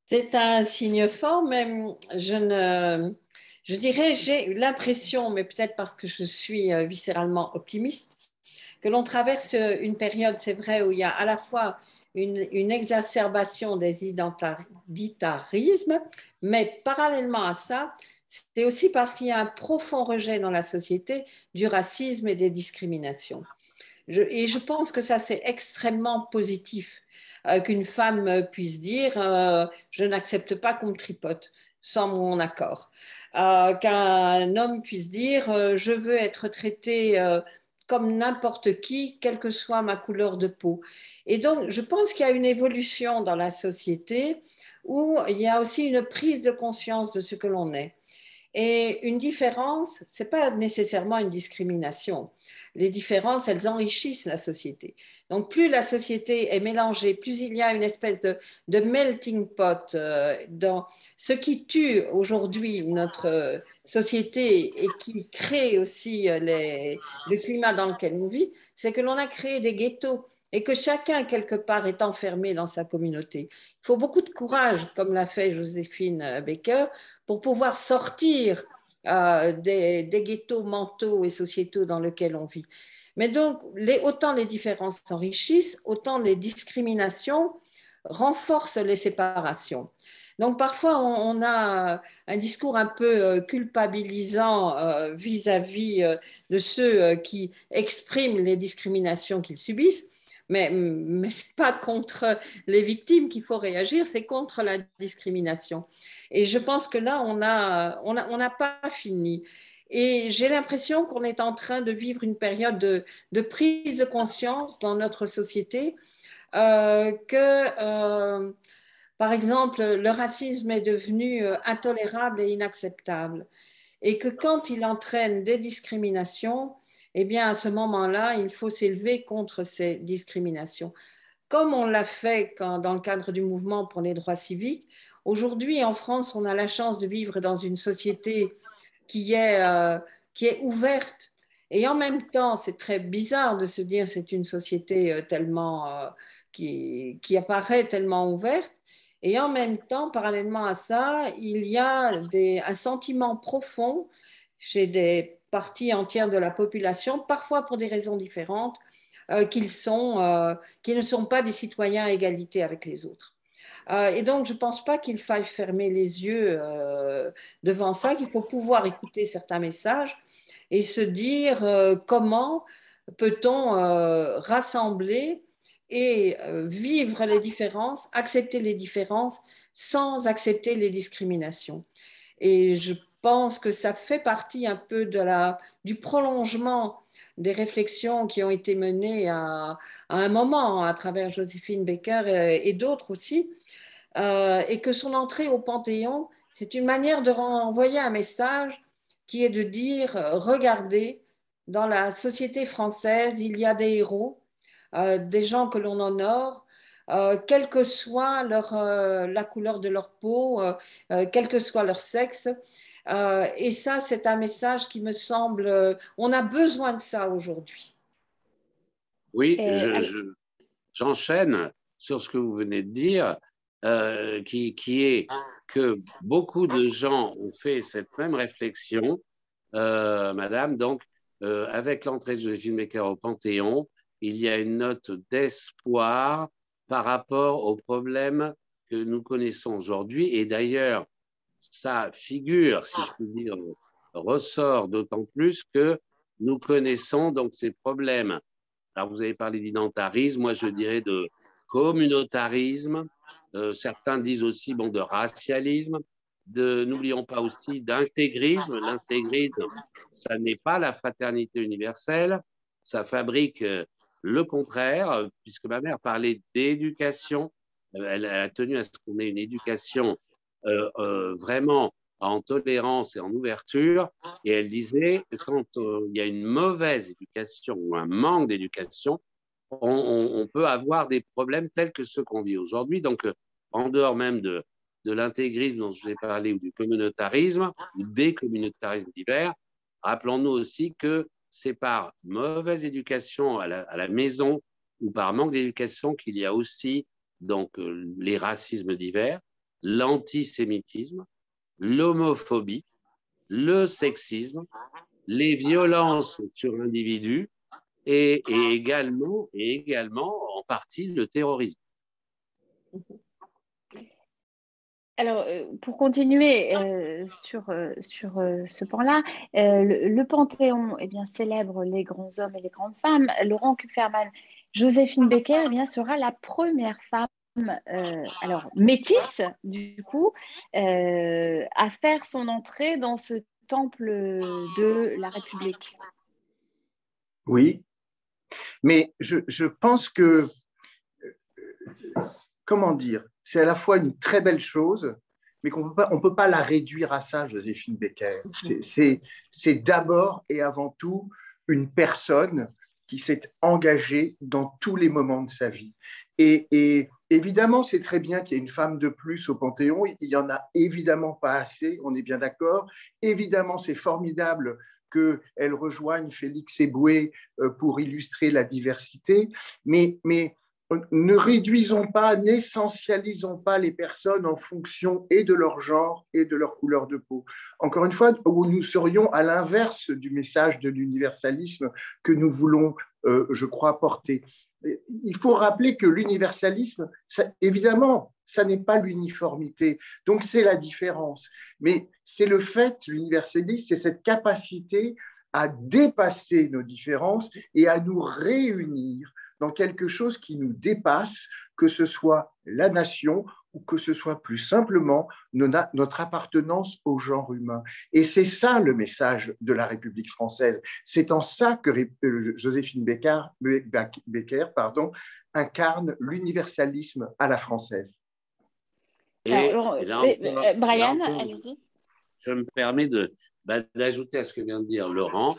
C'est un signe fort, mais je dirais, j'ai l'impression, mais peut-être parce que je suis viscéralement optimiste, que l'on traverse une période, c'est vrai, où il y a à la fois une exacerbation des identitarismes, mais parallèlement à ça, c'est aussi parce qu'il y a un profond rejet dans la société du racisme et des discriminations. Et je pense que ça, c'est extrêmement positif qu'une femme puisse dire je n'accepte pas qu'on me tripote sans mon accord. Qu'un homme puisse dire je veux être traité comme n'importe qui, quelle que soit ma couleur de peau. Et donc, je pense qu'il y a une évolution dans la société où il y a aussi une prise de conscience de ce que l'on est. Et une différence, ce n'est pas nécessairement une discrimination. Les différences, elles enrichissent la société. Donc, plus la société est mélangée, plus il y a une espèce de melting pot dans ce qui tue aujourd'hui notre société et qui crée aussi le climat dans lequel on vit, c'est que l'on a créé des ghettos et que chacun, quelque part, est enfermé dans sa communauté. Il faut beaucoup de courage, comme l'a fait Joséphine Baker, pour pouvoir sortir des ghettos mentaux et sociétaux dans lesquels on vit. Mais donc, autant les différences s'enrichissent, autant les discriminations renforcent les séparations. Donc, parfois, on a un discours un peu culpabilisant vis-à-vis de ceux qui expriment les discriminations qu'ils subissent. Mais ce n'est pas contre les victimes qu'il faut réagir, c'est contre la discrimination. Et je pense que là, on n'a pas fini. Et j'ai l'impression qu'on est en train de vivre une période de prise de conscience dans notre société par exemple, le racisme est devenu intolérable et inacceptable. Et que quand il entraîne des discriminations, eh bien, à ce moment-là, il faut s'élever contre ces discriminations. Comme on l'a fait dans le cadre du mouvement pour les droits civiques, aujourd'hui, en France, on a la chance de vivre dans une société qui est ouverte. Et en même temps, c'est très bizarre de se dire c'est une société qui apparaît tellement ouverte. Et en même temps, parallèlement à ça, il y a un sentiment profond chez des parties entières de la population, parfois pour des raisons différentes, qu'ils ne sont pas des citoyens à égalité avec les autres. Et donc, je ne pense pas qu'il faille fermer les yeux devant ça, qu'il faut pouvoir écouter certains messages et se dire comment peut-on rassembler et vivre les différences, accepter les différences sans accepter les discriminations. Et je pense que ça fait partie un peu du prolongement des réflexions qui ont été menées à un moment à travers Joséphine Baker et d'autres aussi, et que son entrée au Panthéon, c'est une manière de renvoyer un message qui est de dire, regardez, dans la société française, il y a des héros, des gens que l'on honore, quelle que soit la couleur de leur peau, quel que soit leur sexe. Et ça, c'est un message qui me semble, on a besoin de ça aujourd'hui. Oui, j'enchaîne sur ce que vous venez de dire, qui est que beaucoup de gens ont fait cette même réflexion, madame. Donc, avec l'entrée de Joséphine Baker au Panthéon, il y a une note d'espoir par rapport aux problèmes que nous connaissons aujourd'hui. Et d'ailleurs, ça figure, si je puis dire, ressort d'autant plus que nous connaissons donc ces problèmes. Alors, vous avez parlé d'identarisme, moi je dirais de communautarisme, certains disent aussi de racialisme, n'oublions pas aussi d'intégrisme. L'intégrisme, ça n'est pas la fraternité universelle, ça fabrique le contraire, puisque ma mère parlait d'éducation, elle a tenu à ce qu'on ait une éducation vraiment en tolérance et en ouverture. Et elle disait que quand il y a une mauvaise éducation ou un manque d'éducation, on peut avoir des problèmes tels que ceux qu'on vit aujourd'hui. Donc, en dehors même de l'intégrisme dont je vous ai parlé ou du communautarisme, ou des communautarismes divers, rappelons-nous aussi que c'est par mauvaise éducation à la maison ou par manque d'éducation qu'il y a aussi donc, les racismes divers, l'antisémitisme, l'homophobie, le sexisme, les violences sur individus et également en partie le terrorisme. Alors, pour continuer sur ce pan-là, le Panthéon eh bien, célèbre les grands hommes et les grandes femmes. Laurent Kupferman, Joséphine Baker eh bien, sera la première femme, alors métisse du coup, à faire son entrée dans ce temple de la République. Oui, mais je pense que, comment dire, c'est à la fois une très belle chose, mais qu'on ne peut pas la réduire à ça, Joséphine Baker. C'est d'abord et avant tout une personne qui s'est engagée dans tous les moments de sa vie. Et évidemment, c'est très bien qu'il y ait une femme de plus au Panthéon. Il n'y en a évidemment pas assez, on est bien d'accord. Évidemment, c'est formidable qu'elle rejoigne Félix Eboué pour illustrer la diversité, mais ne réduisons pas, n'essentialisons pas les personnes en fonction et de leur genre et de leur couleur de peau. Encore une fois, où nous serions à l'inverse du message de l'universalisme que nous voulons, je crois, porter. Il faut rappeler que l'universalisme, évidemment, ça n'est pas l'uniformité, donc c'est la différence. Mais c'est le fait, l'universalisme, c'est cette capacité à dépasser nos différences et à nous réunir dans quelque chose qui nous dépasse, que ce soit la nation ou que ce soit plus simplement notre appartenance au genre humain. Et c'est ça le message de la République française. C'est en ça que Joséphine Baker incarne l'universalisme à la française. Brian, allez-y. Je me permets d'ajouter à ce que vient de dire Laurent,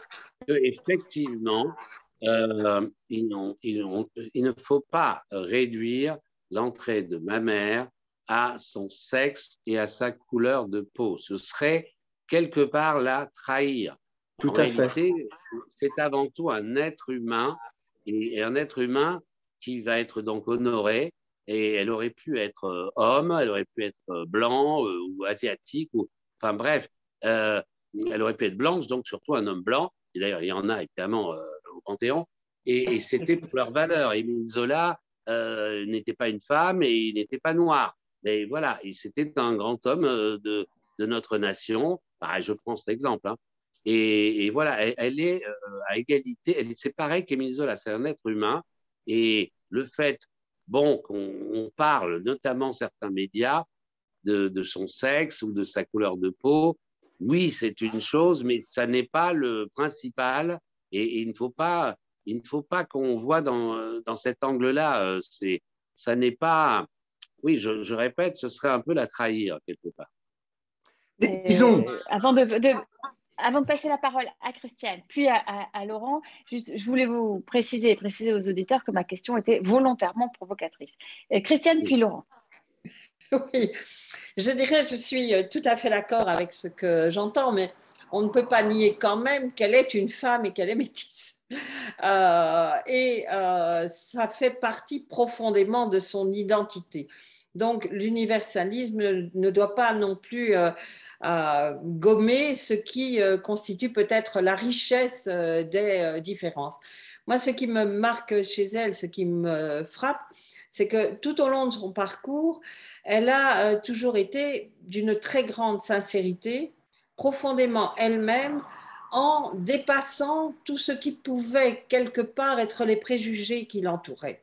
qu'effectivement, il ne faut pas réduire l'entrée de ma mère à son sexe et à sa couleur de peau. Ce serait quelque part la trahir. Tout en à réalité, fait. c'est avant tout un être humain et un être humain qui va être donc honoré. Et elle aurait pu être homme, elle aurait pu être blanc ou asiatique, enfin bref, elle aurait pu être blanche, donc surtout un homme blanc. Et d'ailleurs, il y en a évidemment au Panthéon. Et c'était pour leur valeur. Émile Zola n'était pas une femme et il n'était pas noir. Mais voilà, c'était un grand homme de notre nation. Pareil, je prends cet exemple. Hein. Et voilà, elle est à égalité. C'est pareil qu'Émile Zola, c'est un être humain. Et le fait, bon, qu'on parle, notamment certains médias, de son sexe ou de sa couleur de peau, oui, c'est une chose, mais ça n'est pas le principal. Et il ne faut pas qu'on voit dans cet angle-là. Ça n'est pas. Oui, je répète, ce serait un peu la trahir quelque part. Avant de passer la parole à Christiane, puis à Laurent, je voulais vous préciser aux auditeurs que ma question était volontairement provocatrice. Christiane, puis Laurent. Oui, je dirais, je suis tout à fait d'accord avec ce que j'entends, mais on ne peut pas nier quand même qu'elle est une femme et qu'elle est métisse. Ça fait partie profondément de son identité. Donc, l'universalisme ne doit pas non plus gommer ce qui constitue peut-être la richesse des différences. Moi, ce qui me marque chez elle, ce qui me frappe, c'est que tout au long de son parcours, elle a toujours été d'une très grande sincérité, profondément elle-même, en dépassant tout ce qui pouvait quelque part être les préjugés qui l'entouraient.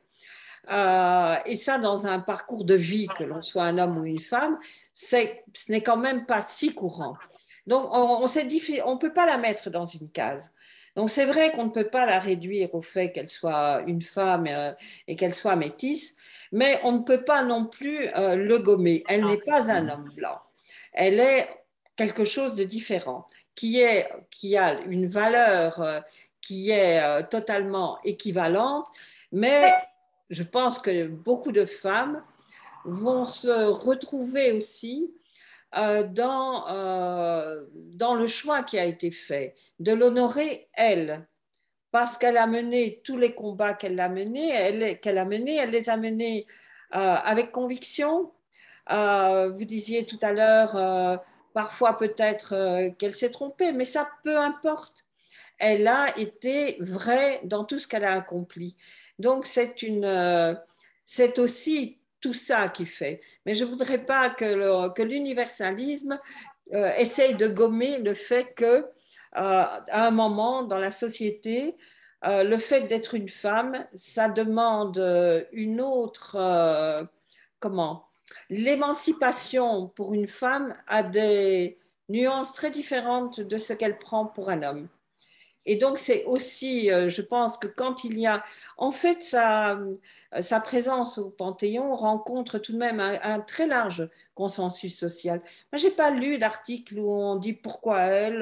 Et ça, dans un parcours de vie, que l'on soit un homme ou une femme, ce n'est quand même pas si courant. Donc, on ne peut pas la mettre dans une case. Donc, c'est vrai qu'on ne peut pas la réduire au fait qu'elle soit une femme et qu'elle soit métisse, mais on ne peut pas non plus le gommer. Elle n'est pas un homme blanc. Elle est quelque chose de différent, qui a une valeur qui est totalement équivalente, mais je pense que beaucoup de femmes vont se retrouver aussi dans le choix qui a été fait, de l'honorer elle, parce qu'elle a mené tous les combats qu'elle a menés, elle les a menés avec conviction. Vous disiez tout à l'heure, parfois peut-être qu'elle s'est trompée, mais ça, peu importe. Elle a été vraie dans tout ce qu'elle a accompli. Donc, c'est aussi tout ça qui fait. Mais je ne voudrais pas que l'universalisme essaye de gommer le fait que, à un moment dans la société, le fait d'être une femme, ça demande une autre, comment? L'émancipation pour une femme a des nuances très différentes de ce qu'elle prend pour un homme. Et donc, c'est aussi, je pense que quand il y a, en fait, sa présence au Panthéon rencontre tout de même un très large consensus social. Moi, je n'ai pas lu d'article où on dit pourquoi elle,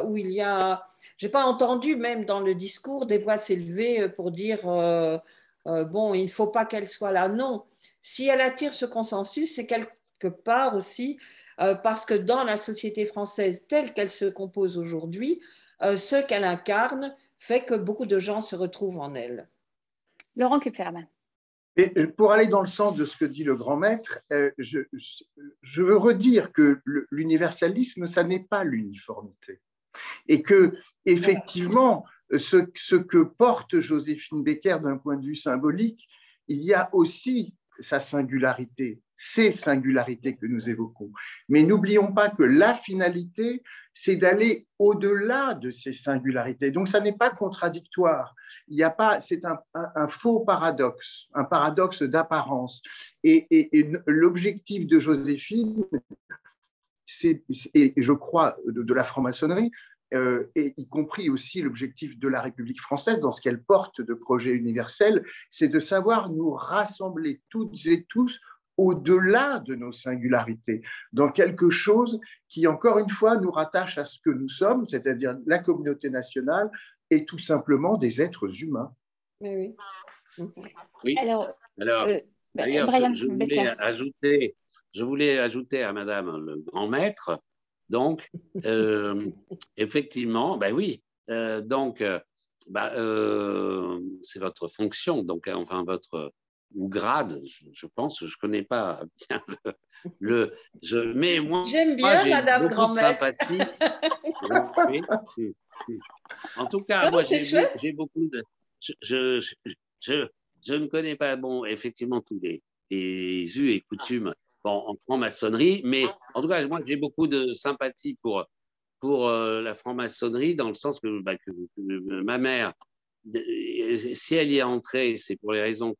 où il y a, je n'ai pas entendu même dans le discours des voix s'élever pour dire, bon, il ne faut pas qu'elle soit là. Non, si elle attire ce consensus, c'est quelque part aussi parce que dans la société française telle qu'elle se compose aujourd'hui, ce qu'elle incarne fait que beaucoup de gens se retrouvent en elle. Laurent Kupferman. Et pour aller dans le sens de ce que dit le grand maître, je veux redire que l'universalisme, ça n'est pas l'uniformité. Et que, effectivement, ce que porte Joséphine Baker d'un point de vue symbolique, il y a aussi sa singularité, ces singularités que nous évoquons. Mais n'oublions pas que la finalité, c'est d'aller au-delà de ces singularités. Donc, ça n'est pas contradictoire. Il y a pas, c'est un faux paradoxe, un paradoxe d'apparence. Et l'objectif de Joséphine, et je crois de la franc-maçonnerie, et y compris aussi l'objectif de la République française dans ce qu'elle porte de projet universel, c'est de savoir nous rassembler toutes et tous au-delà de nos singularités, dans quelque chose qui, encore une fois, nous rattache à ce que nous sommes, c'est-à-dire la communauté nationale et tout simplement des êtres humains. Oui. Oui. Alors d'ailleurs, je voulais ajouter à Madame le grand maître, donc, effectivement, ben oui, donc, c'est votre fonction, donc, enfin, votre ou grade, je pense, je connais pas bien mais moi, j'aime bien Madame grand-maître. En tout cas, moi, j'ai beaucoup de, je ne connais pas, bon, effectivement, tous les us et coutumes en franc-maçonnerie, mais en tout cas, moi, j'ai beaucoup de sympathie pour la franc-maçonnerie, dans le sens que ma mère, si elle y est entrée, c'est pour les raisons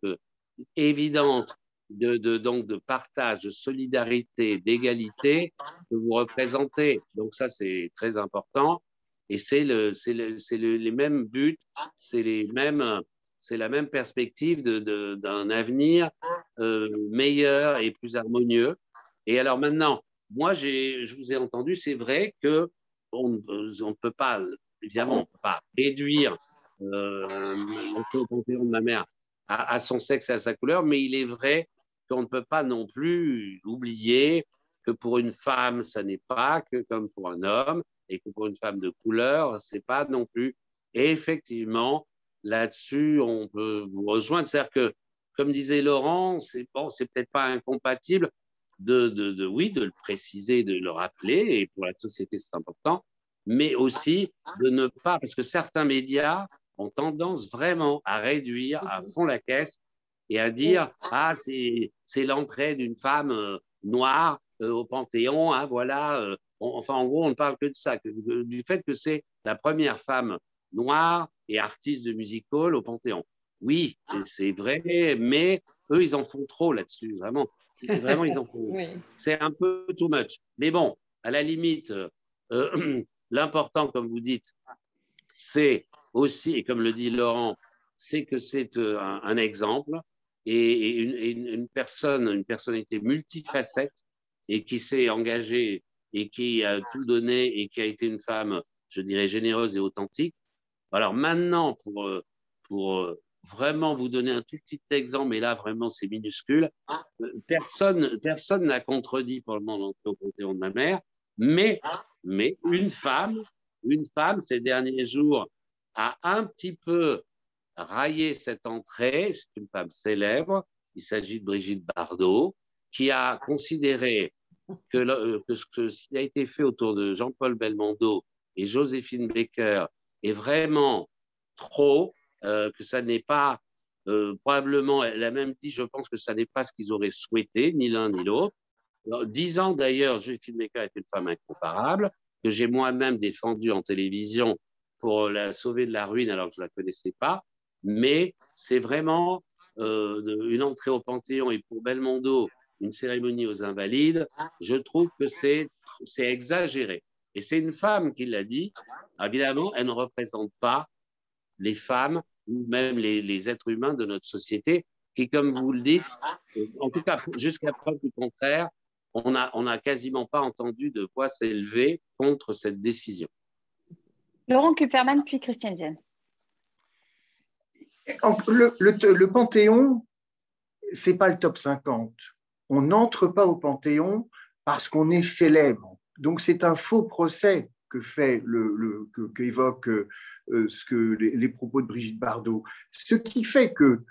évidentes donc de partage, de solidarité, d'égalité que vous représentez. Donc ça, c'est très important. Et c'est les mêmes buts, c'est la même perspective d'un avenir meilleur et plus harmonieux. Et alors maintenant, moi, je vous ai entendu, c'est vrai que on ne peut pas, évidemment, on peut pas réduire l'entrée au Panthéon de ma mère à son sexe et à sa couleur, mais il est vrai qu'on ne peut pas non plus oublier que pour une femme, ça n'est pas que comme pour un homme, et que pour une femme de couleur, c'est pas non plus. Et effectivement, là-dessus, on peut vous rejoindre. C'est-à-dire que, comme disait Laurent, c'est peut-être pas incompatible oui, de le préciser, de le rappeler, et pour la société, c'est important, mais aussi de ne pas, parce que certains médias ont tendance vraiment à réduire à fond la caisse et à dire ah, c'est l'entrée d'une femme noire au Panthéon, hein, voilà. Enfin, en gros, on ne parle que de ça, du fait que c'est la première femme noire et artiste de music-hall au Panthéon. Oui, c'est vrai, mais eux, ils en font trop là-dessus, vraiment. Vraiment, ils en font. Oui. C'est un peu too much. Mais bon, à la limite, l'important, comme vous dites, c'est aussi, et comme le dit Laurent, c'est que c'est un exemple et une personnalité multifacette et qui s'est engagée et qui a tout donné et qui a été une femme, je dirais, généreuse et authentique. Alors maintenant, pour vraiment vous donner un tout petit exemple, mais là vraiment c'est minuscule, personne n'a contredit pour le moment l'entrée au Panthéon de ma mère, mais une femme ces derniers jours a un petit peu raillé cette entrée. C'est une femme célèbre, il s'agit de Brigitte Bardot, qui a considéré que ce qui a été fait autour de Jean-Paul Belmondo et Joséphine Baker est vraiment trop, que ça n'est pas, probablement, elle a même dit, je pense que ça n'est pas ce qu'ils auraient souhaité, ni l'un ni l'autre. 10 ans d'ailleurs, Joséphine Baker est une femme incomparable, que j'ai moi-même défendue en télévision pour la sauver de la ruine alors que je ne la connaissais pas, mais c'est vraiment une entrée au Panthéon et pour Belmondo, une cérémonie aux Invalides, je trouve que c'est exagéré. Et c'est une femme qui l'a dit. Évidemment, elle ne représente pas les femmes ou même les êtres humains de notre société qui, comme vous le dites, en tout cas, jusqu'à preuve du contraire, on n'a quasiment pas entendu de voix s'élever contre cette décision. Laurent Kupferman, puis Christiane Vienne. Le Panthéon, ce n'est pas le top 50. On n'entre pas au Panthéon parce qu'on est célèbre. Donc c'est un faux procès qu'évoque les propos de Brigitte Bardot. Ce qui fait que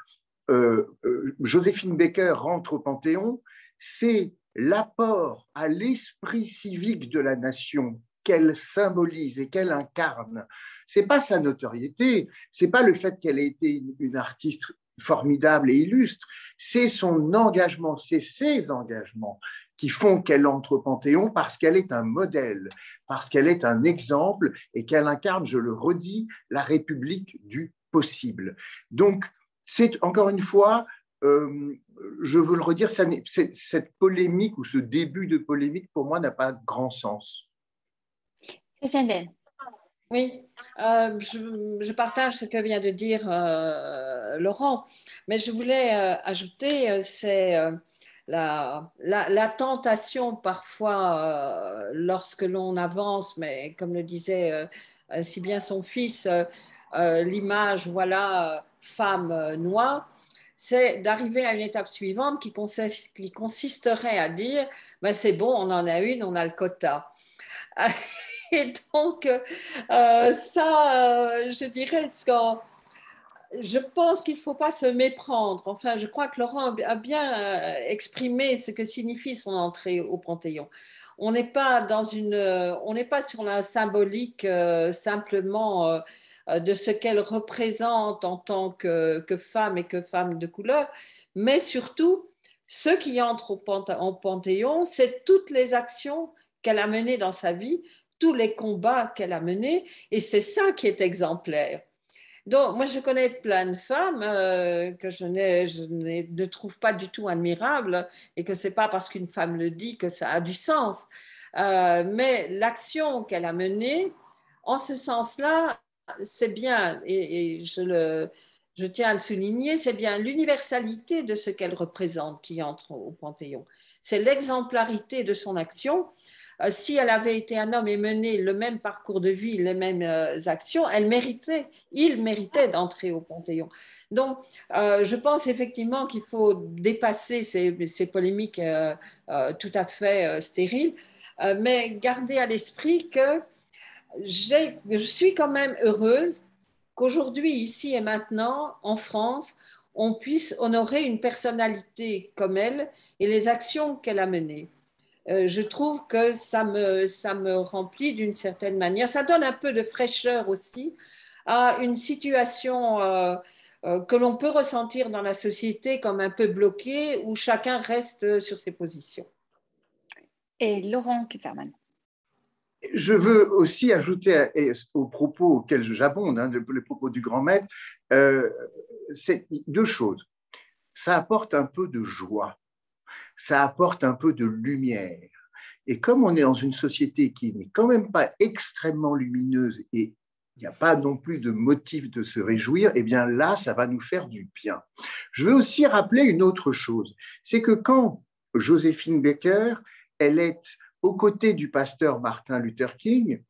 Joséphine Baker rentre au Panthéon, c'est l'apport à l'esprit civique de la nation qu'elle symbolise et qu'elle incarne. C'est pas sa notoriété, c'est pas le fait qu'elle ait été une artiste formidable et illustre, c'est son engagement, c'est ses engagements qui font qu'elle entre au Panthéon parce qu'elle est un modèle, parce qu'elle est un exemple et qu'elle incarne, je le redis, la République du possible. Donc, c'est encore une fois, je veux le redire, cette polémique ou ce début de polémique, pour moi, n'a pas grand sens. Christiane Vienne. Oui, je partage ce que vient de dire Laurent, mais je voulais ajouter, c'est la tentation parfois lorsque l'on avance, mais comme le disait si bien son fils, l'image, voilà, femme noire, c'est d'arriver à une étape suivante qui consisterait à dire, ben c'est bon, on en a une, on a le quota. Et donc, je dirais, je pense qu'il ne faut pas se méprendre. Enfin, je crois que Laurent a bien exprimé ce que signifie son entrée au Panthéon. On n'est pas sur la symbolique simplement de ce qu'elle représente en tant que femme et que femme de couleur, mais surtout, ce qui entre au Panthéon, c'est toutes les actions qu'elle a menées dans sa vie, tous les combats qu'elle a menés, et c'est ça qui est exemplaire. Donc, moi, je connais plein de femmes que je ne trouve pas du tout admirables, et que ce n'est pas parce qu'une femme le dit que ça a du sens. Mais l'action qu'elle a menée, en ce sens-là, c'est bien, et je tiens à le souligner, c'est bien l'universalité de ce qu'elle représente qui entre au Panthéon. C'est l'exemplarité de son action. Si elle avait été un homme et mené le même parcours de vie, les mêmes actions, il méritait d'entrer au Panthéon. Donc, je pense effectivement qu'il faut dépasser ces polémiques tout à fait stériles, mais garder à l'esprit que je suis quand même heureuse qu'aujourd'hui, ici et maintenant, en France, on puisse honorer une personnalité comme elle et les actions qu'elle a menées. Je trouve que ça me remplit d'une certaine manière. Ça donne un peu de fraîcheur aussi à une situation que l'on peut ressentir dans la société comme un peu bloquée, où chacun reste sur ses positions. Et Laurent Kupferman. Je veux aussi ajouter aux propos auxquels j'abonde, les propos du grand maître, c'est deux choses. Ça apporte un peu de joie. Ça apporte un peu de lumière. Et comme on est dans une société qui n'est quand même pas extrêmement lumineuse et il n'y a pas non plus de motif de se réjouir, eh bien là, ça va nous faire du bien. Je veux aussi rappeler une autre chose, c'est que quand Joséphine Baker, elle est aux côtés du pasteur Martin Luther King.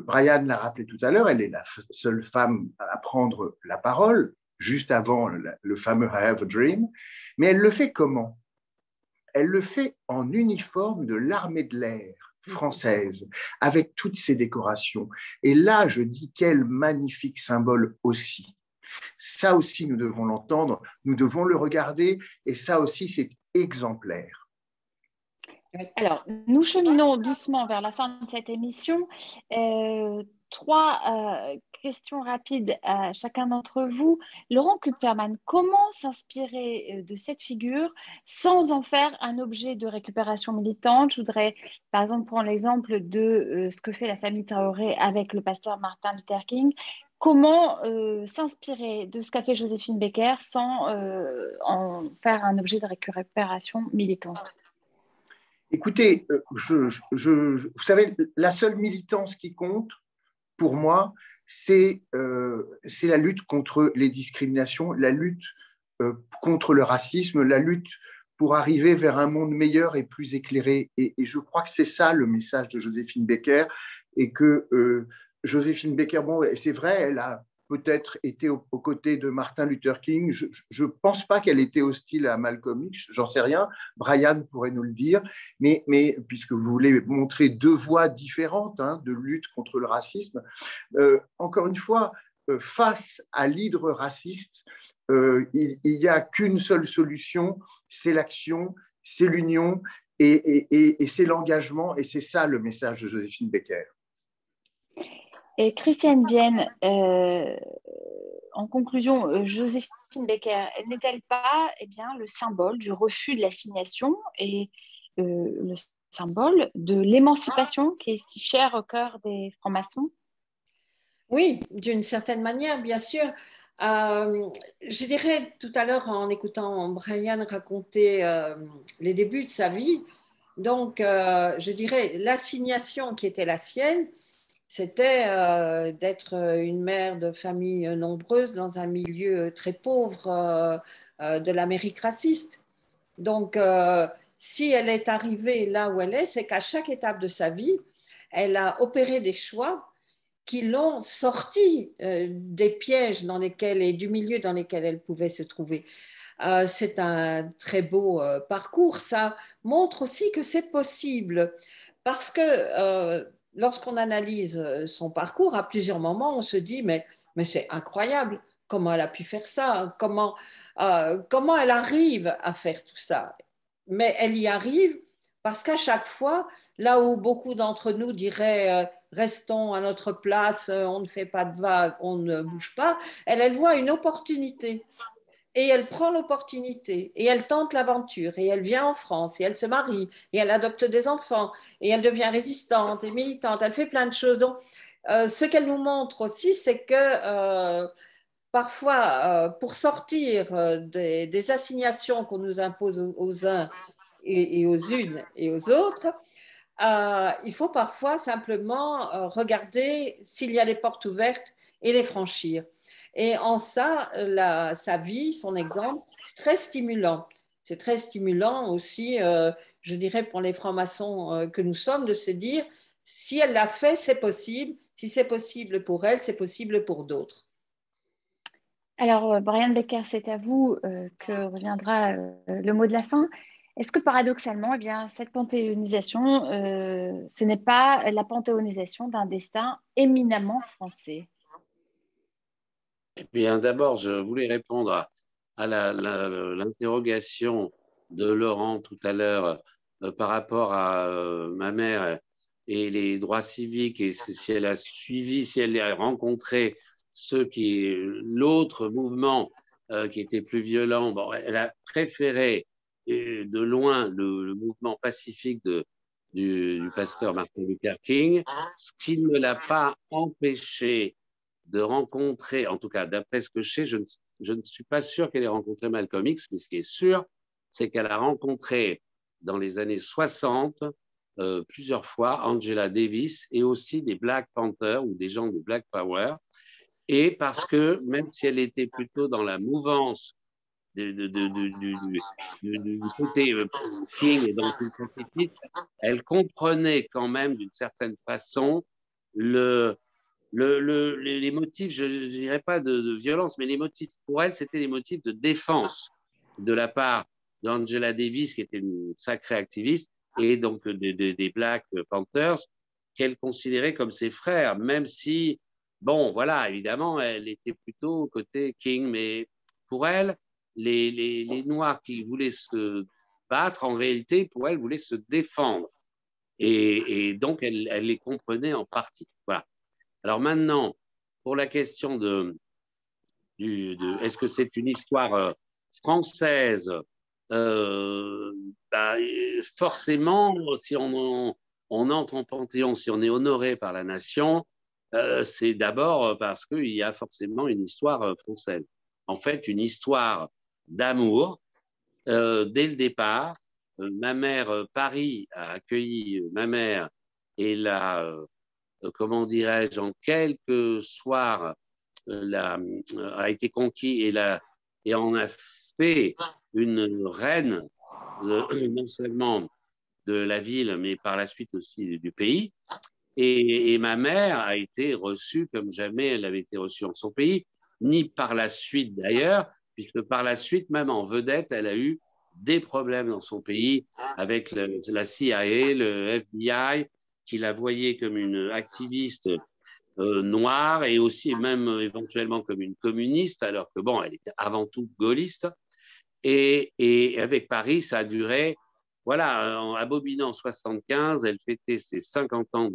Brian l'a rappelé tout à l'heure, elle est la seule femme à prendre la parole, juste avant le fameux I Have a Dream. Mais elle le fait comment? Elle le fait en uniforme de l'armée de l'air française, avec toutes ses décorations. Et là, je dis quel magnifique symbole aussi. Ça aussi, nous devons l'entendre, nous devons le regarder, et ça aussi, c'est exemplaire. Alors, nous cheminons doucement vers la fin de cette émission. Trois questions rapides à chacun d'entre vous. Laurent Kupferman, comment s'inspirer de cette figure sans en faire un objet de récupération militante? Je voudrais, par exemple, prendre l'exemple de ce que fait la famille Traoré avec le pasteur Martin Luther King. Comment s'inspirer de ce qu'a fait Joséphine Baker sans en faire un objet de récupération militante? Écoutez, vous savez, la seule militance qui compte, pour moi, c'est la lutte contre les discriminations, la lutte contre le racisme, la lutte pour arriver vers un monde meilleur et plus éclairé. Et je crois que c'est ça le message de Joséphine Baker, et que Joséphine Baker, bon, c'est vrai, elle a peut-être été aux côtés de Martin Luther King. Je ne pense pas qu'elle était hostile à Malcolm X, j'en sais rien. Brian pourrait nous le dire. Mais puisque vous voulez montrer deux voies différentes de lutte contre le racisme, encore une fois, face à l'hydre raciste, il n'y a qu'une seule solution, c'est l'action, c'est l'union et c'est l'engagement. Et c'est ça le message de Joséphine Baker. Et Christiane Vienne, en conclusion, Joséphine Baker, n'est-elle pas le symbole du refus de l'assignation et le symbole de l'émancipation qui est si cher au cœur des francs-maçons? Oui, d'une certaine manière, bien sûr. Je dirais tout à l'heure, en écoutant Brian raconter les débuts de sa vie, donc je dirais l'assignation qui était la sienne, c'était d'être une mère de famille nombreuse dans un milieu très pauvre de l'Amérique raciste. Donc, si elle est arrivée là où elle est, c'est qu'à chaque étape de sa vie, elle a opéré des choix qui l'ont sortie des pièges dans lesquels et du milieu dans lesquels elle pouvait se trouver. C'est un très beau parcours. Ça montre aussi que c'est possible parce que lorsqu'on analyse son parcours, à plusieurs moments, on se dit mais c'est incroyable, comment elle a pu faire ça, comment elle arrive à faire tout ça. Mais elle y arrive parce qu'à chaque fois, là où beaucoup d'entre nous diraient restons à notre place, on ne fait pas de vagues, on ne bouge pas, elle voit une opportunité. Et elle prend l'opportunité, et elle tente l'aventure, et elle vient en France, et elle se marie, et elle adopte des enfants, et elle devient résistante et militante, elle fait plein de choses. Donc, ce qu'elle nous montre aussi, c'est que parfois, pour sortir des assignations qu'on nous impose aux uns et aux unes et aux autres, il faut parfois simplement regarder s'il y a des portes ouvertes et les franchir. Et en ça, sa vie, son exemple, c'est très stimulant. C'est très stimulant aussi, je dirais, pour les francs-maçons que nous sommes, de se dire, si elle l'a fait, c'est possible. Si c'est possible pour elle, c'est possible pour d'autres. Alors, Brian Baker, c'est à vous que reviendra le mot de la fin. Est-ce que paradoxalement, cette panthéonisation, ce n'est pas la panthéonisation d'un destin éminemment français? Eh bien, d'abord, je voulais répondre à l'interrogation de Laurent tout à l'heure par rapport à ma mère et les droits civiques et si elle a suivi, si elle a rencontré l'autre mouvement qui était plus violent. Bon, elle a préféré de loin le mouvement pacifique du pasteur Martin Luther King, ce qui ne l'a pas empêché de rencontrer, en tout cas d'après ce que je sais, je ne suis pas sûr qu'elle ait rencontré Malcolm X, mais ce qui est sûr, c'est qu'elle a rencontré dans les années 60 plusieurs fois Angela Davis et aussi des Black Panthers ou des gens de Black Power. Et parce que même si elle était plutôt dans la mouvance du côté King et donc du pacifiste, elle comprenait quand même d'une certaine façon les motifs, je ne dirais pas de violence, mais les motifs pour elle, c'était les motifs de défense de la part d'Angela Davis, qui était une sacrée activiste, et donc des Black Panthers, qu'elle considérait comme ses frères, même si, bon, voilà, évidemment, elle était plutôt côté King, mais pour elle, les Noirs qui voulaient se battre, en réalité, pour elle, voulaient se défendre. Et donc, elle les comprenait en partie. Voilà. Alors maintenant, pour la question est-ce que c'est une histoire française, bah, forcément, si on entre en Panthéon, si on est honoré par la nation, c'est d'abord parce qu'il y a forcément une histoire française. En fait, une histoire d'amour dès le départ. Ma mère, Paris a accueilli ma mère et comment dirais-je, en quelques soirs, a été conquis et en a fait une reine, non seulement de la ville, mais par la suite aussi du pays. Et ma mère a été reçue comme jamais elle avait été reçue en son pays, ni par la suite d'ailleurs, puisque par la suite, même en vedette, elle a eu des problèmes dans son pays avec la CIA, le FBI, qui la voyait comme une activiste noire et aussi même éventuellement comme une communiste, alors que bon, elle était avant tout gaulliste. Et avec Paris, ça a duré, voilà, à Bobigny en 75, elle fêtait ses 50 ans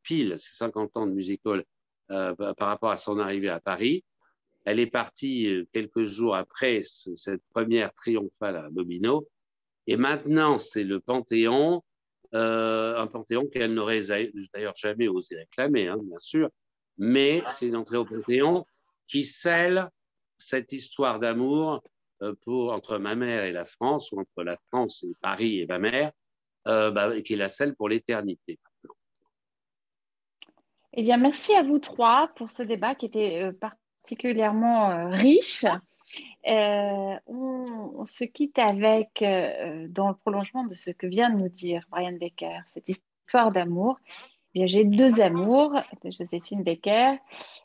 ses 50 ans de musical par rapport à son arrivée à Paris. Elle est partie quelques jours après cette première triomphale à Bobigny. Et maintenant, c'est le Panthéon, un Panthéon qu'elle n'aurait d'ailleurs jamais osé réclamer, hein, bien sûr, mais c'est une entrée au Panthéon qui scelle cette histoire d'amour entre ma mère et la France, ou entre la France et Paris et ma mère, qui la scelle pour l'éternité. Eh bien, merci à vous trois pour ce débat qui était particulièrement riche. On se quitte avec, dans le prolongement de ce que vient de nous dire Brian Baker, cette histoire d'amour. Eh bien, j'ai deux amours de Joséphine Baker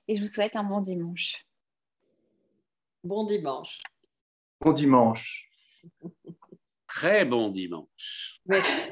et je vous souhaite un bon dimanche. Bon dimanche. Bon dimanche. Très bon dimanche. Merci.